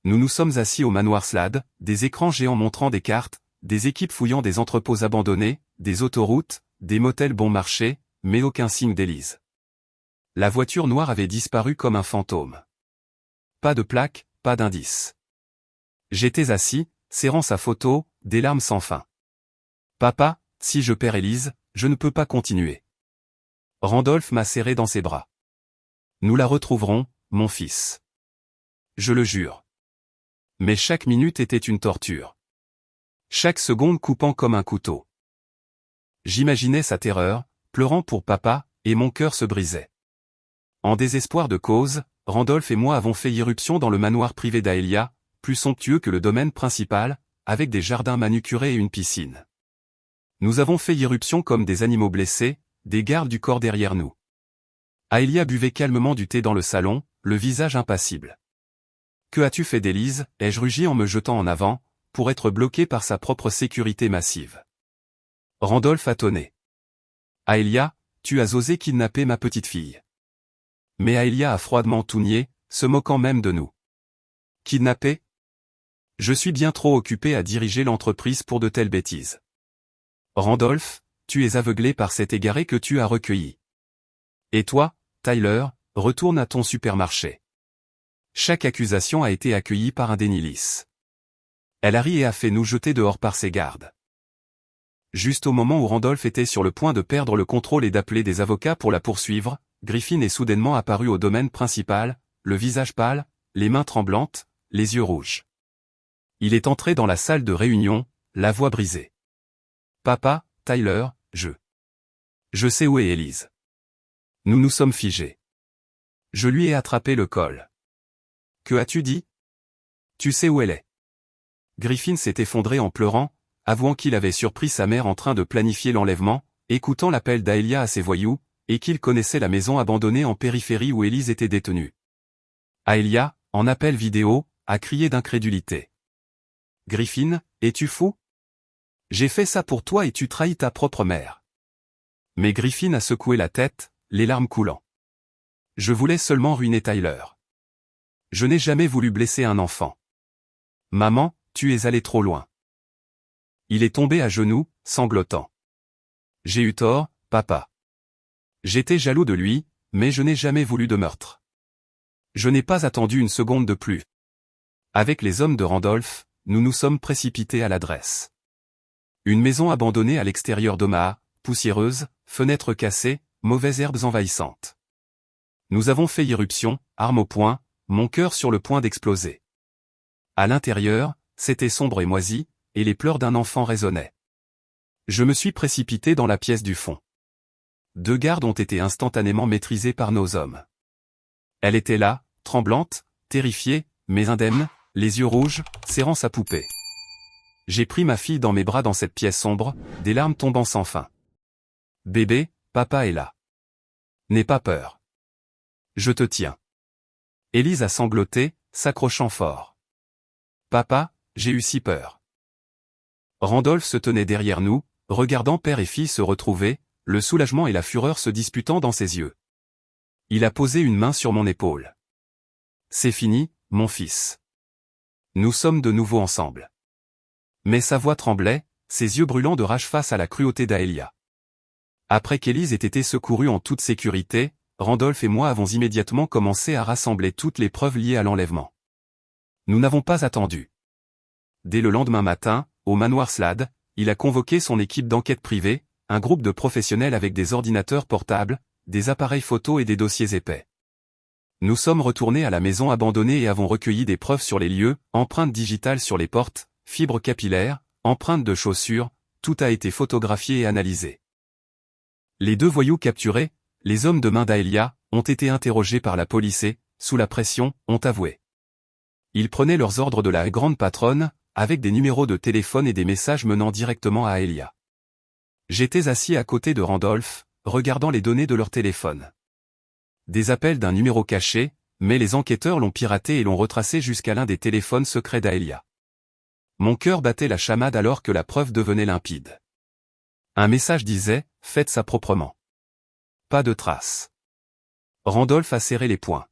Nous nous sommes assis au manoir Slade, des écrans géants montrant des cartes, des équipes fouillant des entrepôts abandonnés, des autoroutes, des motels bon marché, mais aucun signe d'Élise. La voiture noire avait disparu comme un fantôme. Pas de plaque, pas d'indice. J'étais assis, serrant sa photo, des larmes sans fin. Papa, si je perds Élise, je ne peux pas continuer. Randolph m'a serré dans ses bras. Nous la retrouverons, mon fils. Je le jure. Mais chaque minute était une torture. Chaque seconde coupant comme un couteau. J'imaginais sa terreur, pleurant pour papa, et mon cœur se brisait. En désespoir de cause, Randolph et moi avons fait irruption dans le manoir privé d'Aélia, plus somptueux que le domaine principal, avec des jardins manucurés et une piscine. Nous avons fait irruption comme des animaux blessés, des gardes du corps derrière nous. Aélia buvait calmement du thé dans le salon, le visage impassible. « Que as-tu fait d'Élise » ai-je rugi en me jetant en avant, pour être bloqué par sa propre sécurité massive. Randolph a tonné. « Aélia, tu as osé kidnapper ma petite fille. » Mais Aélia a froidement tout nié, se moquant même de nous. « Kidnapper ? Je suis bien trop occupé à diriger l'entreprise pour de telles bêtises. » Randolph, tu es aveuglé par cet égaré que tu as recueilli. Et toi, Tyler, retourne à ton supermarché. Chaque accusation a été accueillie par un déni lisse. Elle a ri et a fait nous jeter dehors par ses gardes. Juste au moment où Randolph était sur le point de perdre le contrôle et d'appeler des avocats pour la poursuivre, Griffin est soudainement apparu au domaine principal, le visage pâle, les mains tremblantes, les yeux rouges. Il est entré dans la salle de réunion, la voix brisée. « Papa, Tyler, je sais où est Élise. » Nous nous sommes figés. Je lui ai attrapé le col. « Que as-tu dit ? Tu sais où elle est. » Griffin s'est effondré en pleurant, avouant qu'il avait surpris sa mère en train de planifier l'enlèvement, écoutant l'appel d'Aélia à ses voyous, et qu'il connaissait la maison abandonnée en périphérie où Élise était détenue. Aélia, en appel vidéo, a crié d'incrédulité. « Griffin, es-tu fou ? J'ai fait ça pour toi et tu trahis ta propre mère. » Mais Griffin a secoué la tête, les larmes coulant. « Je voulais seulement ruiner Tyler. Je n'ai jamais voulu blesser un enfant. Maman, tu es allé trop loin. » Il est tombé à genoux, sanglotant. « J'ai eu tort, papa. J'étais jaloux de lui, mais je n'ai jamais voulu de meurtre. Je n'ai pas attendu une seconde de plus. » Avec les hommes de Randolph, nous nous sommes précipités à l'adresse. Une maison abandonnée à l'extérieur d'Omaha, poussiéreuse, fenêtres cassées, mauvaises herbes envahissantes. Nous avons fait irruption, armes au poing, mon cœur sur le point d'exploser. À l'intérieur, c'était sombre et moisi, et les pleurs d'un enfant résonnaient. Je me suis précipité dans la pièce du fond. 2 gardes ont été instantanément maîtrisés par nos hommes. Elle était là, tremblante, terrifiée, mais indemne, les yeux rouges, serrant sa poupée. J'ai pris ma fille dans mes bras dans cette pièce sombre, des larmes tombant sans fin. Bébé, papa est là. N'aie pas peur. Je te tiens. Élise a sangloté, s'accrochant fort. Papa, j'ai eu si peur. Randolph se tenait derrière nous, regardant père et fille se retrouver, le soulagement et la fureur se disputant dans ses yeux. Il a posé une main sur mon épaule. C'est fini, mon fils. Nous sommes de nouveau ensemble. Mais sa voix tremblait, ses yeux brûlants de rage face à la cruauté d'Aelia. Après qu'Élise ait été secourue en toute sécurité, Randolph et moi avons immédiatement commencé à rassembler toutes les preuves liées à l'enlèvement. Nous n'avons pas attendu. Dès le lendemain matin, au manoir Slade, il a convoqué son équipe d'enquête privée, un groupe de professionnels avec des ordinateurs portables, des appareils photo et des dossiers épais. Nous sommes retournés à la maison abandonnée et avons recueilli des preuves sur les lieux, empreintes digitales sur les portes, fibres capillaires, empreintes de chaussures, tout a été photographié et analysé. Les 2 voyous capturés, les hommes de main d'Aelia, ont été interrogés par la police et, sous la pression, ont avoué. Ils prenaient leurs ordres de la grande patronne, avec des numéros de téléphone et des messages menant directement à Aelia. J'étais assis à côté de Randolph, regardant les données de leur téléphone. Des appels d'un numéro caché, mais les enquêteurs l'ont piraté et l'ont retracé jusqu'à l'un des téléphones secrets d'Aelia. Mon cœur battait la chamade alors que la preuve devenait limpide. Un message disait « Faites ça proprement ». Pas de traces. Randolph a serré les poings.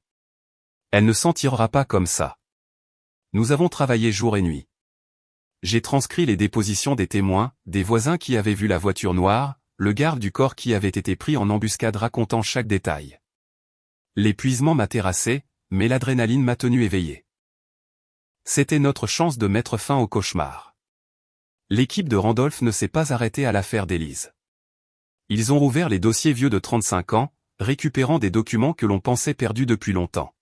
Elle ne s'en tirera pas comme ça. Nous avons travaillé jour et nuit. J'ai transcrit les dépositions des témoins, des voisins qui avaient vu la voiture noire, le garde du corps qui avait été pris en embuscade racontant chaque détail. L'épuisement m'a terrassé, mais l'adrénaline m'a tenu éveillé. C'était notre chance de mettre fin au cauchemar. L'équipe de Randolph ne s'est pas arrêtée à l'affaire d'Élise. Ils ont rouvert les dossiers vieux de 35 ans, récupérant des documents que l'on pensait perdus depuis longtemps.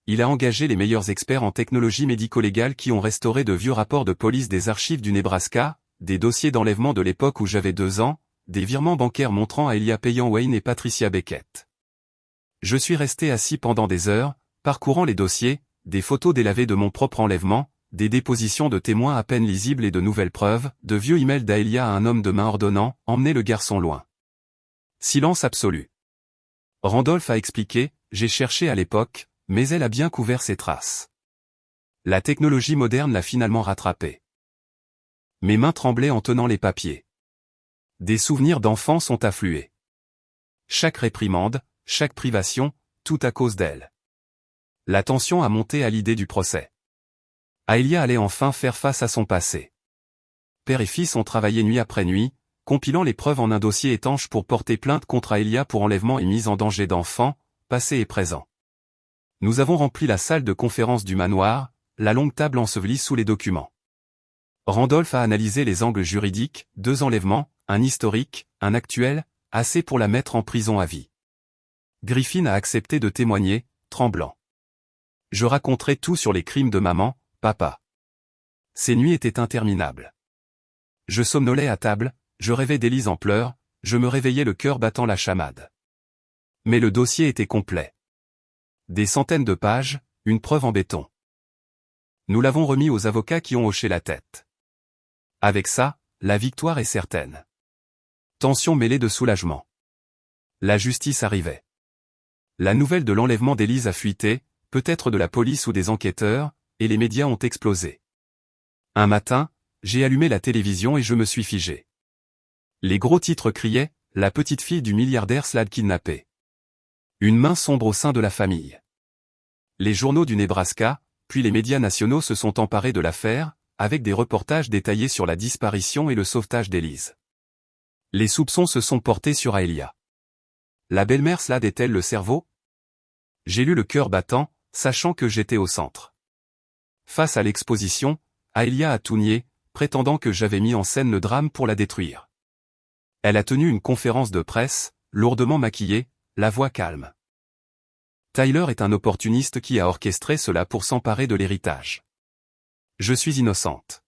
Il a engagé les meilleurs experts en technologie médico-légale qui ont restauré de vieux rapports de police des archives du Nebraska, des dossiers d'enlèvement de l'époque où j'avais 2 ans, des virements bancaires montrant Aelia payant Wayne et Patricia Beckett. Je suis resté assis pendant des heures, parcourant les dossiers, des photos délavées de mon propre enlèvement, des dépositions de témoins à peine lisibles et de nouvelles preuves, de vieux emails d'Aelia à un homme de main ordonnant « Emmenez le garçon loin ». Silence absolu. Randolph a expliqué « J'ai cherché à l'époque, mais elle a bien couvert ses traces. La technologie moderne l'a finalement rattrapée. » Mes mains tremblaient en tenant les papiers. Des souvenirs d'enfants sont afflués. Chaque réprimande, chaque privation, tout à cause d'elle. La tension a monté à l'idée du procès. Aelia allait enfin faire face à son passé. Père et fils ont travaillé nuit après nuit, compilant les preuves en un dossier étanche pour porter plainte contre Aelia pour enlèvement et mise en danger d'enfants, passé et présent. Nous avons rempli la salle de conférence du manoir, la longue table ensevelie sous les documents. Randolph a analysé les angles juridiques, 2 enlèvements, un historique, un actuel, assez pour la mettre en prison à vie. Griffin a accepté de témoigner, tremblant. Je raconterai tout sur les crimes de maman, papa. Ces nuits étaient interminables. Je somnolais à table, je rêvais d'Élise en pleurs, je me réveillais le cœur battant la chamade. Mais le dossier était complet. Des centaines de pages, une preuve en béton. Nous l'avons remis aux avocats qui ont hoché la tête. Avec ça, la victoire est certaine. Tension mêlée de soulagement. La justice arrivait. La nouvelle de l'enlèvement d'Élise a fuité, peut-être de la police ou des enquêteurs, et les médias ont explosé. Un matin, j'ai allumé la télévision et je me suis figé. Les gros titres criaient « La petite fille du milliardaire Slade kidnappée ». Une main sombre au sein de la famille. Les journaux du Nebraska, puis les médias nationaux se sont emparés de l'affaire, avec des reportages détaillés sur la disparition et le sauvetage d'Élise. Les soupçons se sont portés sur Aelia. La belle-mère Slade est-elle le cerveau? J'ai lu le cœur battant, sachant que j'étais au centre. Face à l'exposition, Aelia a tout nié, prétendant que j'avais mis en scène le drame pour la détruire. Elle a tenu une conférence de presse, lourdement maquillée, la voix calme. Tyler est un opportuniste qui a orchestré cela pour s'emparer de l'héritage. Je suis innocente.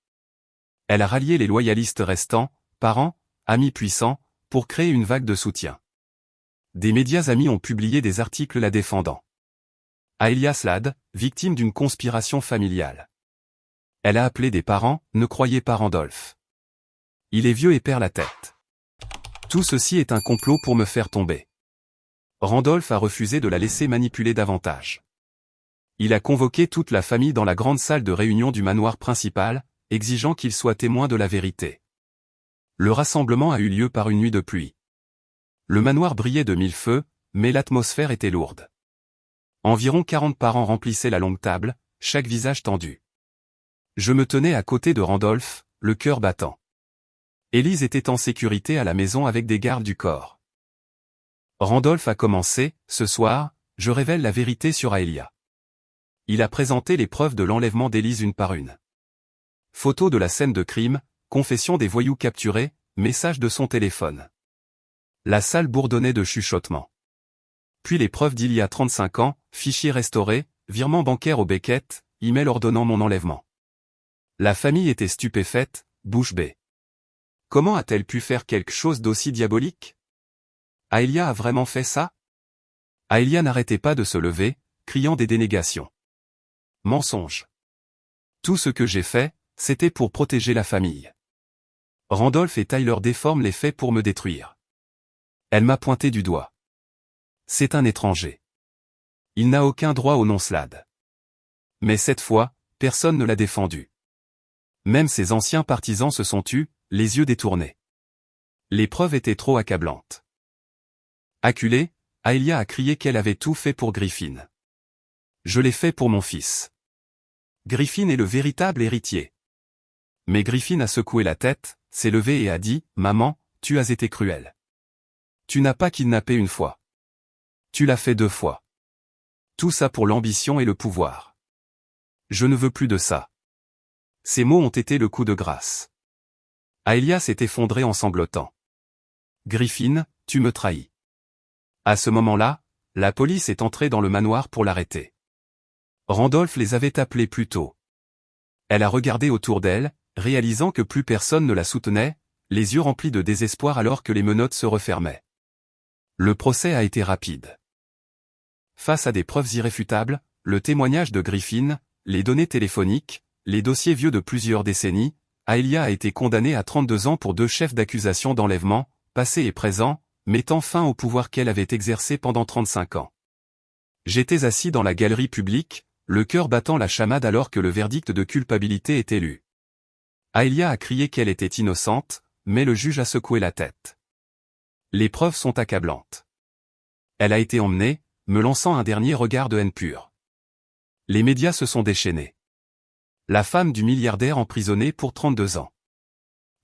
Elle a rallié les loyalistes restants, parents, amis puissants, pour créer une vague de soutien. Des médias amis ont publié des articles la défendant. Aelia Slade, victime d'une conspiration familiale. Elle a appelé des parents, ne croyez pas Randolph. Il est vieux et perd la tête. Tout ceci est un complot pour me faire tomber. Randolph a refusé de la laisser manipuler davantage. Il a convoqué toute la famille dans la grande salle de réunion du manoir principal, exigeant qu'ils soient témoins de la vérité. Le rassemblement a eu lieu par une nuit de pluie. Le manoir brillait de mille feux, mais l'atmosphère était lourde. Environ 40 parents remplissaient la longue table, chaque visage tendu. Je me tenais à côté de Randolph, le cœur battant. Élise était en sécurité à la maison avec des gardes du corps. Randolph a commencé, ce soir, je révèle la vérité sur Aelia. Il a présenté les preuves de l'enlèvement d'Élise une par une. Photos de la scène de crime, confession des voyous capturés, messages de son téléphone. La salle bourdonnait de chuchotements. Puis les preuves d'il y a 35 ans, fichiers restaurés, virement bancaire au Beckett, email ordonnant mon enlèvement. La famille était stupéfaite, bouche bée. Comment a-t-elle pu faire quelque chose d'aussi diabolique? Aelia a vraiment fait ça? Aelia n'arrêtait pas de se lever, criant des dénégations. Mensonge. Tout ce que j'ai fait, c'était pour protéger la famille. Randolph et Tyler déforment les faits pour me détruire. Elle m'a pointé du doigt. C'est un étranger. Il n'a aucun droit au nom Slade. Mais cette fois, personne ne l'a défendu. Même ses anciens partisans se sont tus, les yeux détournés. Les preuves étaient trop accablantes. Acculée, Aelia a crié qu'elle avait tout fait pour Griffin. Je l'ai fait pour mon fils. Griffin est le véritable héritier. Mais Griffin a secoué la tête, s'est levé et a dit, « Maman, tu as été cruelle. Tu n'as pas kidnappé une fois. Tu l'as fait 2 fois. Tout ça pour l'ambition et le pouvoir. Je ne veux plus de ça. » Ces mots ont été le coup de grâce. Aelia s'est effondrée en sanglotant. « Griffin, tu me trahis. » À ce moment-là, la police est entrée dans le manoir pour l'arrêter. Randolph les avait appelés plus tôt. Elle a regardé autour d'elle, réalisant que plus personne ne la soutenait, les yeux remplis de désespoir alors que les menottes se refermaient. Le procès a été rapide. Face à des preuves irréfutables, le témoignage de Griffin, les données téléphoniques, les dossiers vieux de plusieurs décennies, Aelia a été condamnée à 32 ans pour 2 chefs d'accusation d'enlèvement, passé et présent, mettant fin au pouvoir qu'elle avait exercé pendant 35 ans. J'étais assis dans la galerie publique, le cœur battant la chamade alors que le verdict de culpabilité était lu. Aelia a crié qu'elle était innocente, mais le juge a secoué la tête. Les preuves sont accablantes. Elle a été emmenée, me lançant un dernier regard de haine pure. Les médias se sont déchaînés. La femme du milliardaire emprisonnée pour 32 ans.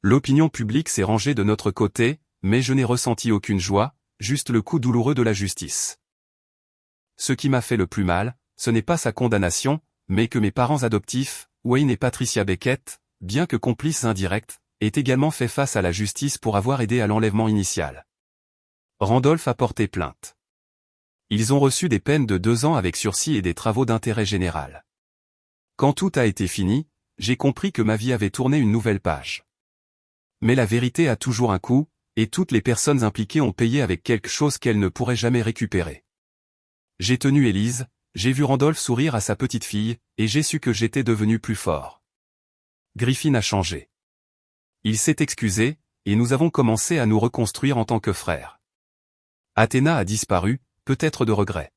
L'opinion publique s'est rangée de notre côté, mais je n'ai ressenti aucune joie, juste le coup douloureux de la justice. Ce qui m'a fait le plus mal, ce n'est pas sa condamnation, mais que mes parents adoptifs, Wayne et Patricia Beckett, bien que complices indirects, aient également fait face à la justice pour avoir aidé à l'enlèvement initial. Randolph a porté plainte. Ils ont reçu des peines de 2 ans avec sursis et des travaux d'intérêt général. Quand tout a été fini, j'ai compris que ma vie avait tourné une nouvelle page. Mais la vérité a toujours un coût, et toutes les personnes impliquées ont payé avec quelque chose qu'elles ne pourraient jamais récupérer. J'ai tenu Élise, j'ai vu Randolph sourire à sa petite fille, et j'ai su que j'étais devenu plus fort. Griffin a changé. Il s'est excusé, et nous avons commencé à nous reconstruire en tant que frères. Athéna a disparu, peut-être de regret.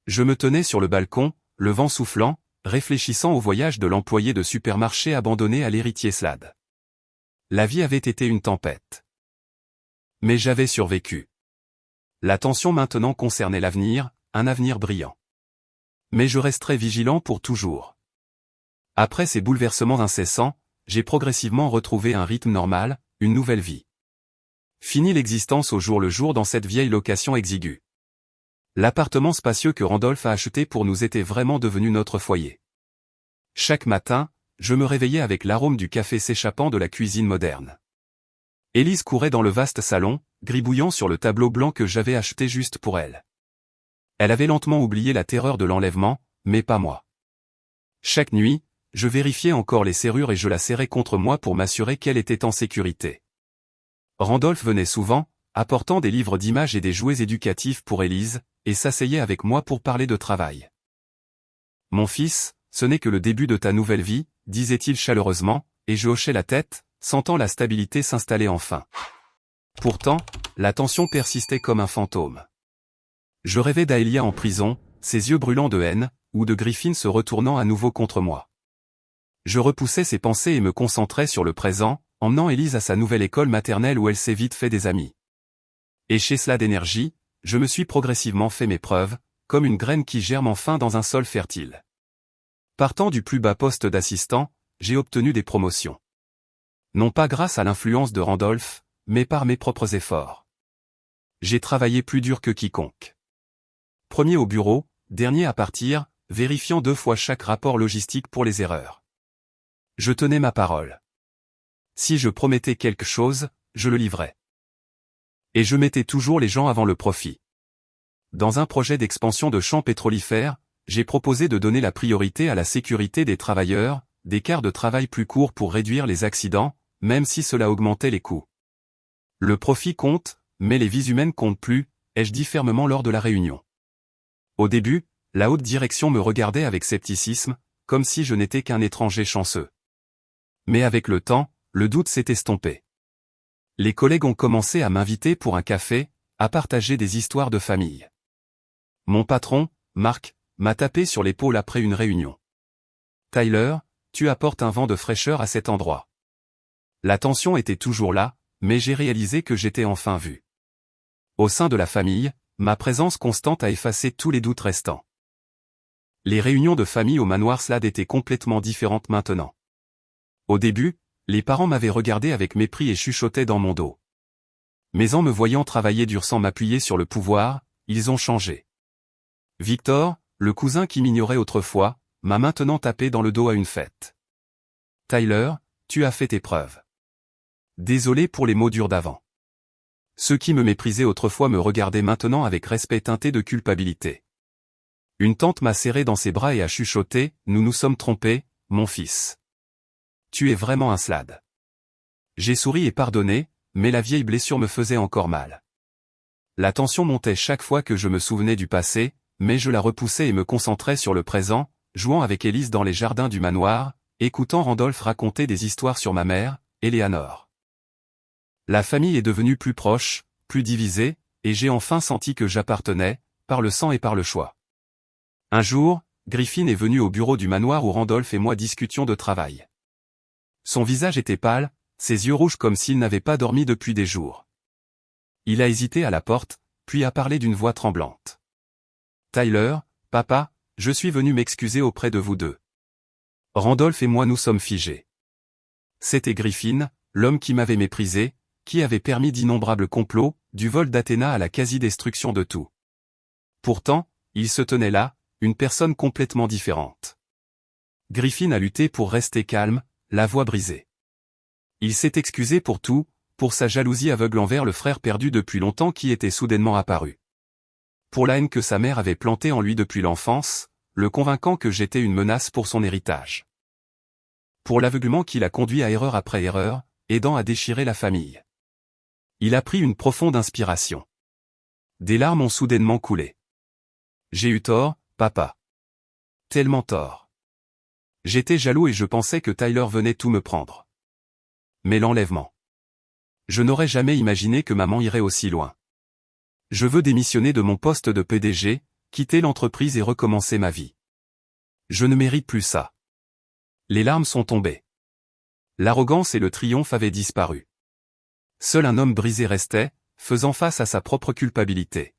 Je me tenais sur le balcon, le vent soufflant, réfléchissant au voyage de l'employé de supermarché abandonné à l'héritier Slade. La vie avait été une tempête. Mais j'avais survécu. La tension maintenant concernait l'avenir, un avenir brillant. Mais je resterai vigilant pour toujours. Après ces bouleversements incessants, j'ai progressivement retrouvé un rythme normal, une nouvelle vie. Fini l'existence au jour le jour dans cette vieille location exiguë. L'appartement spacieux que Randolph a acheté pour nous était vraiment devenu notre foyer. Chaque matin, je me réveillais avec l'arôme du café s'échappant de la cuisine moderne. Élise courait dans le vaste salon, gribouillant sur le tableau blanc que j'avais acheté juste pour elle. Elle avait lentement oublié la terreur de l'enlèvement, mais pas moi. Chaque nuit, je vérifiais encore les serrures et je la serrais contre moi pour m'assurer qu'elle était en sécurité. Randolph venait souvent, apportant des livres d'images et des jouets éducatifs pour Élise, et s'asseyait avec moi pour parler de travail. « Mon fils, ce n'est que le début de ta nouvelle vie, disait-il chaleureusement, et je hochais la tête, sentant la stabilité s'installer enfin. Pourtant, la tension persistait comme un fantôme. Je rêvais d'Aelia en prison, ses yeux brûlants de haine, ou de Griffin se retournant à nouveau contre moi. Je repoussais ces pensées et me concentrais sur le présent, emmenant Élise à sa nouvelle école maternelle où elle s'est vite fait des amis. Et chez cela d'énergie, je me suis progressivement fait mes preuves, comme une graine qui germe enfin dans un sol fertile. Partant du plus bas poste d'assistant, j'ai obtenu des promotions. Non pas grâce à l'influence de Randolph, mais par mes propres efforts. J'ai travaillé plus dur que quiconque. Premier au bureau, dernier à partir, vérifiant 2 fois chaque rapport logistique pour les erreurs. Je tenais ma parole. Si je promettais quelque chose, je le livrais. Et je mettais toujours les gens avant le profit. Dans un projet d'expansion de champs pétrolifères, j'ai proposé de donner la priorité à la sécurité des travailleurs, des quarts de travail plus courts pour réduire les accidents, même si cela augmentait les coûts. Le profit compte, mais les vies humaines comptent plus, ai-je dit fermement lors de la réunion. Au début, la haute direction me regardait avec scepticisme, comme si je n'étais qu'un étranger chanceux. Mais avec le temps, le doute s'est estompé. Les collègues ont commencé à m'inviter pour un café, à partager des histoires de famille. Mon patron, Marc, m'a tapé sur l'épaule après une réunion. « Tyler, tu apportes un vent de fraîcheur à cet endroit. » La tension était toujours là, mais j'ai réalisé que j'étais enfin vu. Au sein de la famille, ma présence constante a effacé tous les doutes restants. Les réunions de famille au manoir Slade étaient complètement différentes maintenant. Au début, les parents m'avaient regardé avec mépris et chuchotaient dans mon dos. Mais en me voyant travailler dur sans m'appuyer sur le pouvoir, ils ont changé. Victor, le cousin qui m'ignorait autrefois, m'a maintenant tapé dans le dos à une fête. « Tyler, tu as fait tes preuves. » Désolé pour les mots durs d'avant. Ceux qui me méprisaient autrefois me regardaient maintenant avec respect teinté de culpabilité. Une tante m'a serré dans ses bras et a chuchoté « Nous nous sommes trompés, mon fils. Tu es vraiment un Slade. » J'ai souri et pardonné, mais la vieille blessure me faisait encore mal. La tension montait chaque fois que je me souvenais du passé, mais je la repoussais et me concentrais sur le présent, jouant avec Élise dans les jardins du manoir, écoutant Randolph raconter des histoires sur ma mère, Eleanor. La famille est devenue plus proche, plus divisée, et j'ai enfin senti que j'appartenais, par le sang et par le choix. Un jour, Griffin est venu au bureau du manoir où Randolph et moi discutions de travail. Son visage était pâle, ses yeux rouges comme s'il n'avait pas dormi depuis des jours. Il a hésité à la porte, puis a parlé d'une voix tremblante. « Tyler, papa, je suis venu m'excuser auprès de vous deux. Randolph et moi nous sommes figés. C'était Griffin, l'homme qui m'avait méprisé, qui avait permis d'innombrables complots, du vol d'Athéna à la quasi-destruction de tout. Pourtant, il se tenait là, une personne complètement différente. Griffin a lutté pour rester calme, la voix brisée. Il s'est excusé pour tout, pour sa jalousie aveugle envers le frère perdu depuis longtemps qui était soudainement apparu. Pour la haine que sa mère avait plantée en lui depuis l'enfance, le convainquant que j'étais une menace pour son héritage. Pour l'aveuglement qui l'a conduit à erreur après erreur, aidant à déchirer la famille. Il a pris une profonde inspiration. Des larmes ont soudainement coulé. J'ai eu tort, papa. Tellement tort. J'étais jaloux et je pensais que Tyler venait tout me prendre. Mais l'enlèvement. Je n'aurais jamais imaginé que maman irait aussi loin. Je veux démissionner de mon poste de PDG, quitter l'entreprise et recommencer ma vie. Je ne mérite plus ça. Les larmes sont tombées. L'arrogance et le triomphe avaient disparu. Seul un homme brisé restait, faisant face à sa propre culpabilité.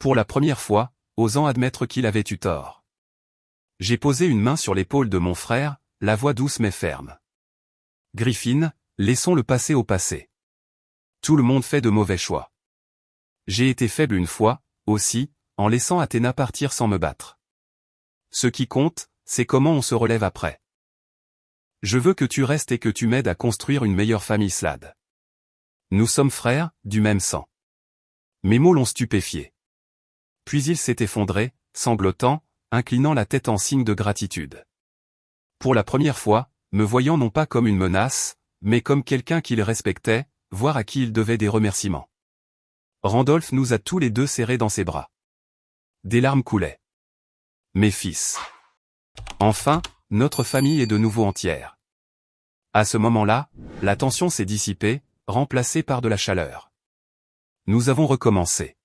Pour la première fois, osant admettre qu'il avait eu tort. J'ai posé une main sur l'épaule de mon frère, la voix douce mais ferme. Griffin, laissons le passé au passé. Tout le monde fait de mauvais choix. J'ai été faible une fois, aussi, en laissant Athéna partir sans me battre. Ce qui compte, c'est comment on se relève après. Je veux que tu restes et que tu m'aides à construire une meilleure famille Slade. Nous sommes frères, du même sang. Mes mots l'ont stupéfié. Puis il s'est effondré, sanglotant, inclinant la tête en signe de gratitude. Pour la première fois, me voyant non pas comme une menace, mais comme quelqu'un qu'il respectait, voire à qui il devait des remerciements. Randolph nous a tous les deux serrés dans ses bras. Des larmes coulaient. Mes fils. Enfin, notre famille est de nouveau entière. À ce moment-là, la tension s'est dissipée, remplacée par de la chaleur. Nous avons recommencé.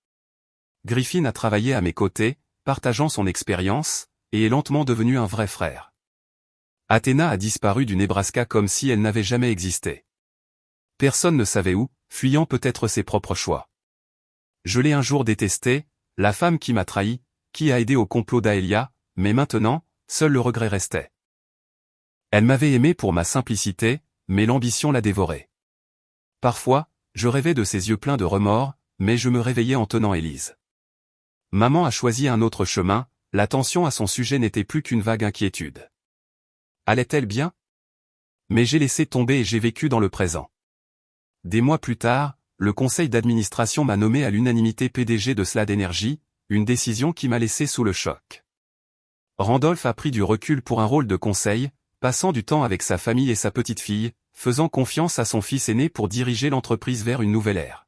Griffin a travaillé à mes côtés, partageant son expérience, et est lentement devenu un vrai frère. Athéna a disparu du Nebraska comme si elle n'avait jamais existé. Personne ne savait où, fuyant peut-être ses propres choix. Je l'ai un jour détestée, la femme qui m'a trahi, qui a aidé au complot d'Aelia, mais maintenant, seul le regret restait. Elle m'avait aimé pour ma simplicité, mais l'ambition l'a dévorée. Parfois, je rêvais de ses yeux pleins de remords, mais je me réveillais en tenant Élise. Maman a choisi un autre chemin, l'attention à son sujet n'était plus qu'une vague inquiétude. Allait-elle bien? Mais j'ai laissé tomber et j'ai vécu dans le présent. Des mois plus tard, le conseil d'administration m'a nommé à l'unanimité PDG de Slad Energy, une décision qui m'a laissé sous le choc. Randolph a pris du recul pour un rôle de conseil, passant du temps avec sa famille et sa petite-fille, faisant confiance à son fils aîné pour diriger l'entreprise vers une nouvelle ère.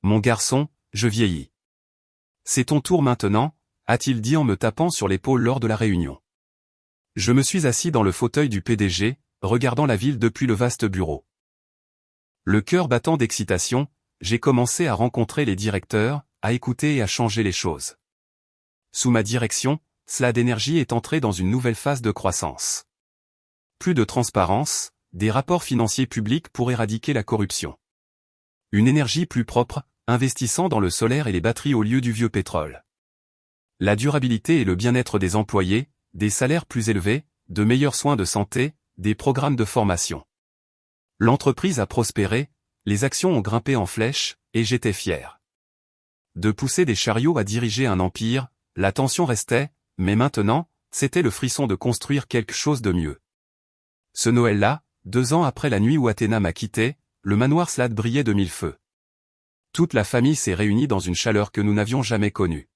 Mon garçon, je vieillis. C'est ton tour maintenant, a-t-il dit en me tapant sur l'épaule lors de la réunion. Je me suis assis dans le fauteuil du PDG, regardant la ville depuis le vaste bureau. Le cœur battant d'excitation, j'ai commencé à rencontrer les directeurs, à écouter et à changer les choses. Sous ma direction, Slad Energy est entré dans une nouvelle phase de croissance. Plus de transparence, des rapports financiers publics pour éradiquer la corruption. Une énergie plus propre, investissant dans le solaire et les batteries au lieu du vieux pétrole. La durabilité et le bien-être des employés, des salaires plus élevés, de meilleurs soins de santé, des programmes de formation. L'entreprise a prospéré, les actions ont grimpé en flèche, et j'étais fier. De pousser des chariots à diriger un empire, la tension restait, mais maintenant, c'était le frisson de construire quelque chose de mieux. Ce Noël-là, 2 ans après la nuit où Athéna m'a quitté, le manoir Slad brillait de 1000 feux. Toute la famille s'est réunie dans une chaleur que nous n'avions jamais connue.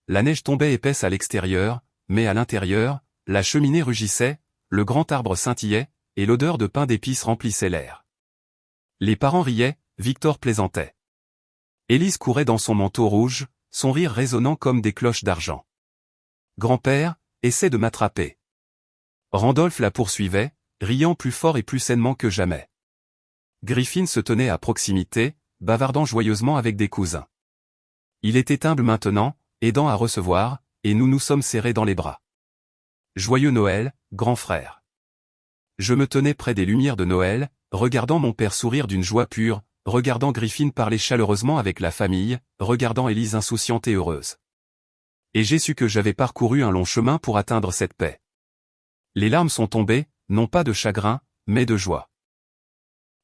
La neige tombait épaisse à l'extérieur, mais à l'intérieur, la cheminée rugissait, le grand arbre scintillait, et l'odeur de pain d'épices remplissait l'air. Les parents riaient, Victor plaisantait. Élise courait dans son manteau rouge, son rire résonnant comme des cloches d'argent. Grand-père, essaie de m'attraper. Randolph la poursuivait, riant plus fort et plus sainement que jamais. Griffin se tenait à proximité, bavardant joyeusement avec des cousins. Il était humble maintenant, aidant à recevoir, et nous nous sommes serrés dans les bras. Joyeux Noël, grand frère. Je me tenais près des lumières de Noël, regardant mon père sourire d'une joie pure, regardant Griffin parler chaleureusement avec la famille, regardant Élise insouciante et heureuse. Et j'ai su que j'avais parcouru un long chemin pour atteindre cette paix. Les larmes sont tombées, non pas de chagrin, mais de joie.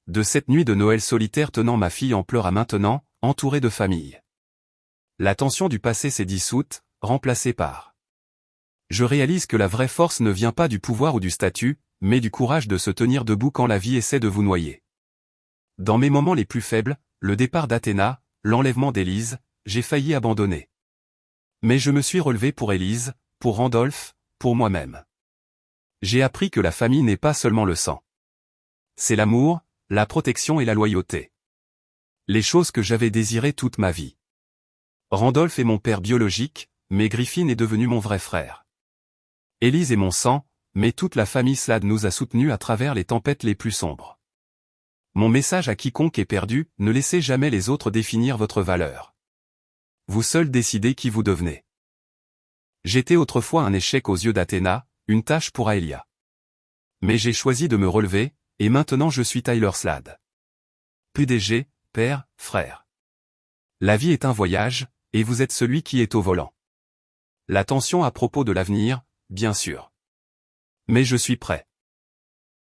De cette nuit de Noël solitaire tenant ma fille en pleurs à maintenant, entourée de famille. La tension du passé s'est dissoute, remplacée par. Je réalise que la vraie force ne vient pas du pouvoir ou du statut, mais du courage de se tenir debout quand la vie essaie de vous noyer. Dans mes moments les plus faibles, le départ d'Athéna, l'enlèvement d'Élise, j'ai failli abandonner. Mais je me suis relevé pour Élise, pour Randolph, pour moi-même. J'ai appris que la famille n'est pas seulement le sang. C'est l'amour, la protection et la loyauté. Les choses que j'avais désirées toute ma vie. Randolph est mon père biologique, mais Griffin est devenu mon vrai frère. Élise est mon sang, mais toute la famille Slad nous a soutenus à travers les tempêtes les plus sombres. Mon message à quiconque est perdu, ne laissez jamais les autres définir votre valeur. Vous seul décidez qui vous devenez. J'étais autrefois un échec aux yeux d'Athéna, une tâche pour Aelia. Mais j'ai choisi de me relever, et maintenant je suis Tyler Slad. PDG, père, frère. La vie est un voyage, et vous êtes celui qui est au volant. L'attention à propos de l'avenir, bien sûr. Mais je suis prêt.